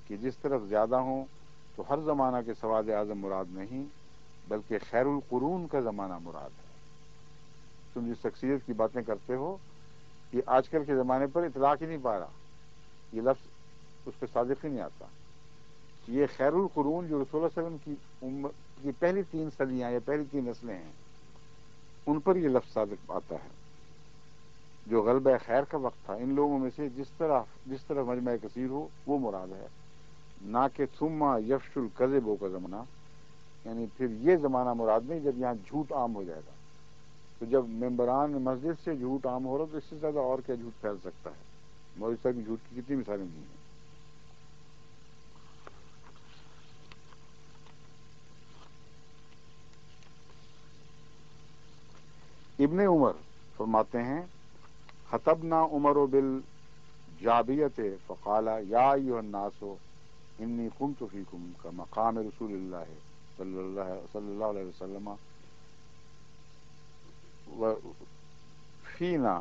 کہ جس طرف زیادہ ہوں، تو ہر زمانہ کے سواد اعظم مراد نہیں بلکہ خیر القرون کا زمانہ مراد ہے. تم جس شخصیت کی باتیں کرتے ہو یہ آج کل کے زمانے پر اطلاق ہی نہیں پا رہا، یہ لفظ اس پہ صادق ہی نہیں آتا. یہ خیر القرون جو رسول اللہ علیہ وسلم کی امت کی پہلی 3 صدیاں یا پہلی 3 نسلیں ہیں ان پر یہ لفظ صادق آتا ہے. جو غلبہ خیر کا وقت تھا ان لوگوں میں سے جس طرح مجمع کثیر ہو وہ مراد ہے، نہ کہ ثم یفش الکذب کا زمانہ. یعنی پھر یہ زمانہ مراد نہیں جب یہاں جھوٹ عام ہو جائے گا. تو جب ممبران مسجد سے جھوٹ عام ہو رہا تو اس سے زیادہ اور کیا جھوٹ پھیل سکتا ہے. مولوی صاحب کی جھوٹ کی کتنی مثالیں دی ہیں. ابن عمر فرماتے ہیں خطبنا عمر بالجابیت فقال یا ایھا الناس انی قمت فیکم کمقام رسول اللہ صلی اللہ علیہ وسلم فینا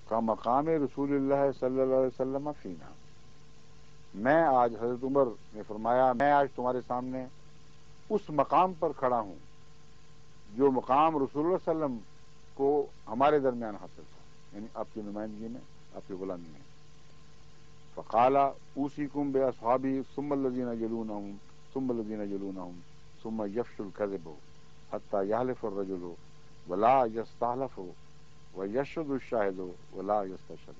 کمقام رسول اللہ صلی اللہ علیہ وسلم فینا. میں آج حضرت عمر نے فرمایا میں آج تمہارے سامنے اس مقام پر کھڑا ہوں جو مقام رسول اللہ صلی اللہ علیہ وسلم کو ہمارے درمیان حاصل تھا، یعنی آپ کی نمائندگی میں، آپ کی غلامی میں. فقال اوصیکم باصحابی ثم الذین یلونہم ثم الذین یلونہم ثم یفش الکذب حتی یحلف الرجل ولا یستحلف ویشهد الشاہد ولا یستشہد.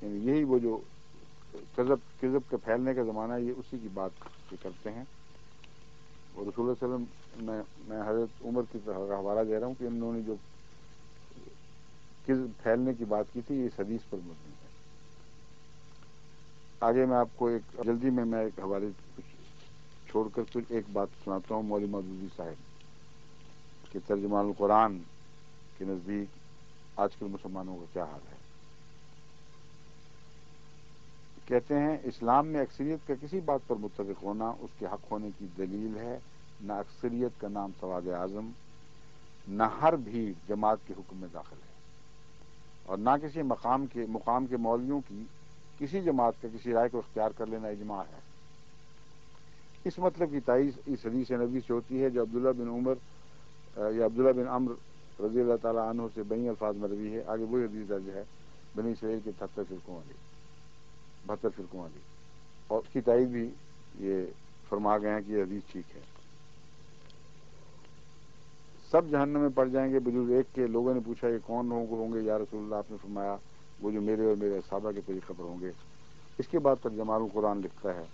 یعنی یہی وہ جو کذب کے پھیلنے کا زمانہ ہے یہ اسی کی بات کرتے ہیں. اور رسول اللہ صلی اللہ علیہ وسلم میں حضرت عمر کی طرح حوالہ دے رہا ہوں کہ انہوں نے جو کذب پھیلنے کی بات کی تھی یہ اس حدیث پر مبنی ہے. آگے میں آپ کو ایک جلدی میں ایک حوالے چھوڑ کر پھر ایک بات سناتا ہوں مولوی مودودی صاحب کہ ترجمان القرآن کے نزدیک آج کل مسلمانوں کا کیا حال ہے. کہتے ہیں اسلام میں اکثریت کا کسی بات پر متفق ہونا اس کے حق ہونے کی دلیل ہے، نہ اکثریت کا نام سواد اعظم، نہ ہر بھیڑ جماعت کے حکم میں داخل ہے، اور نہ کسی مقام کے مولویوں کی کسی جماعت کا کسی رائے کو اختیار کر لینا اجماع ہے۔ اس مطلب کی تائید اس حدیث نبوی سے ہوتی ہے جو عبداللہ بن عمر یا عبداللہ بن عمر رضی اللہ تعالیٰ عنہ سے بنی الفاظ مروی ہے۔ آگے وہی حدیث درج ہے بنی اسرائیل کے 72 فرقوں والی، اور اس کی تائید بھی یہ فرما گئے ہیں کہ یہ حدیث ٹھیک ہے۔ سب جہنم میں پڑ جائیں گے بجز ایک کے۔ لوگوں نے پوچھا یہ کون ہوں گے یا رسول اللہ؟ آپ نے فرمایا وہ جو میرے اور میرے صحابہ کے طریقے پر ہوں گے۔ اس کے بعد ترجمان القرآن لکھتا ہے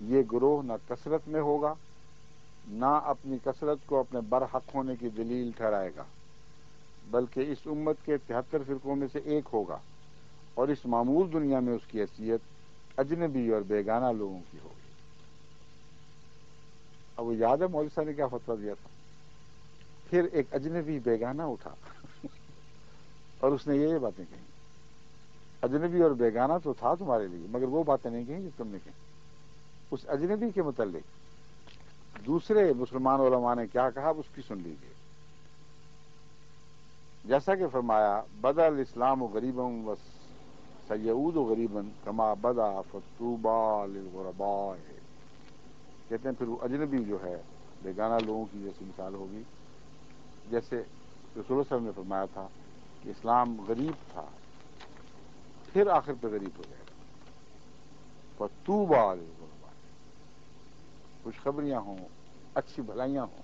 یہ گروہ نہ کثرت میں ہوگا نہ اپنی کثرت کو اپنے برحق ہونے کی دلیل ٹھہرائے گا، بلکہ اس امت کے 73 فرقوں میں سے ایک ہوگا، اور اس معمول دنیا میں اس کی حیثیت اجنبی اور بیگانہ لوگوں کی ہوگی۔ اب وہ یاد ہے مولوی صاحب نے کیا فتویٰ دیا تھا؟ پھر ایک اجنبی بیگانہ اٹھا اور اس نے یہ باتیں کہیں۔ اجنبی اور بیگانہ تو تھا تمہارے لیے، مگر وہ باتیں نہیں کہیں جو تم نے کہیں۔ اس اجنبی کے متعلق دوسرے مسلمان علماء نے کیا کہا اس کی سن لیجیے۔ جیسا کہ فرمایا بدا الاسلام غریبا و سیعود غریبا کما بدا فطوبى للغرباء۔ کہتے ہیں پھر وہ اجنبی جو ہے بیگانہ لوگوں کی جیسی مثال ہوگی، جیسے رسول اللہ صلی اللہ علیہ وسلم نے فرمایا تھا کہ اسلام غریب تھا پھر آخر پہ غریب ہو جائے گا۔ فطوبى للغرباء، خوشخبریاں ہوں، اچھی بھلائیاں ہوں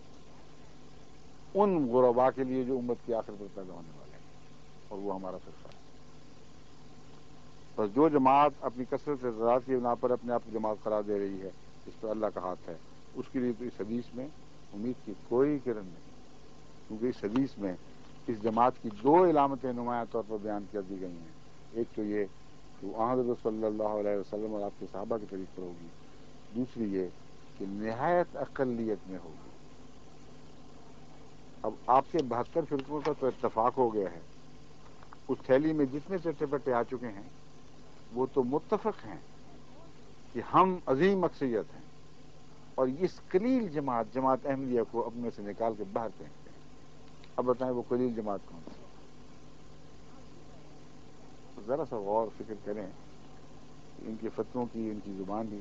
ان غرباء کے لیے جو امت کی آخر پر پیدا ہونے والے ہیں، اور وہ ہمارا فرقہ ہے۔ بس جو جماعت اپنی کثرت سے تعداد کی بنا پر اپنے آپ کو جماعت قرار دے رہی ہے، اس پر اللہ کا ہاتھ ہے، اس کے لیے تو اس حدیث میں امید کی کوئی کرن نہیں، کیونکہ اس حدیث میں اس جماعت کی دو علامتیں نمایاں طور پر بیان کر دی گئی ہیں۔ ایک تو یہ کہ وہ حضرت صلی اللہ علیہ وسلم اور آپ کے صحابہ کے طریق پر ہوگی، دوسری یہ کہ نہایت اقلیت میں ہوگی۔ اب آپ کے 72 فرقوں کا تو اتفاق ہو گیا ہے، اس تھیلی میں جتنے چٹے پٹے آ چکے ہیں وہ تو متفق ہیں کہ ہم عظیم اکثریت ہیں، اور اس قلیل جماعت احمدیہ کو اپنے سے نکال کے باہر پھینکتے ہیں۔ اب بتائیں وہ قلیل جماعت کون سی؟ ذرا سا غور فکر کریں کہ ان کے فتووں کی، ان کی زبان ہی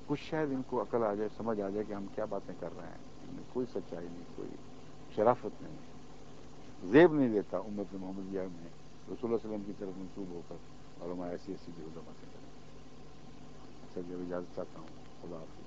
کچھ شاید ان کو عقل آ جائے، سمجھ آ جائے کہ ہم کیا باتیں کر رہے ہیں۔ ان میں کوئی سچائی نہیں، کوئی شرافت نہیں، زیب نہیں دیتا امت محمدیہ میں رسول اللہ صلی اللہ علیہ وسلم کی طرف منسوب ہو کر علماء ایسی باتیں کریں۔ اچھا جب اجازت چاہتا ہوں، خدا حافظ۔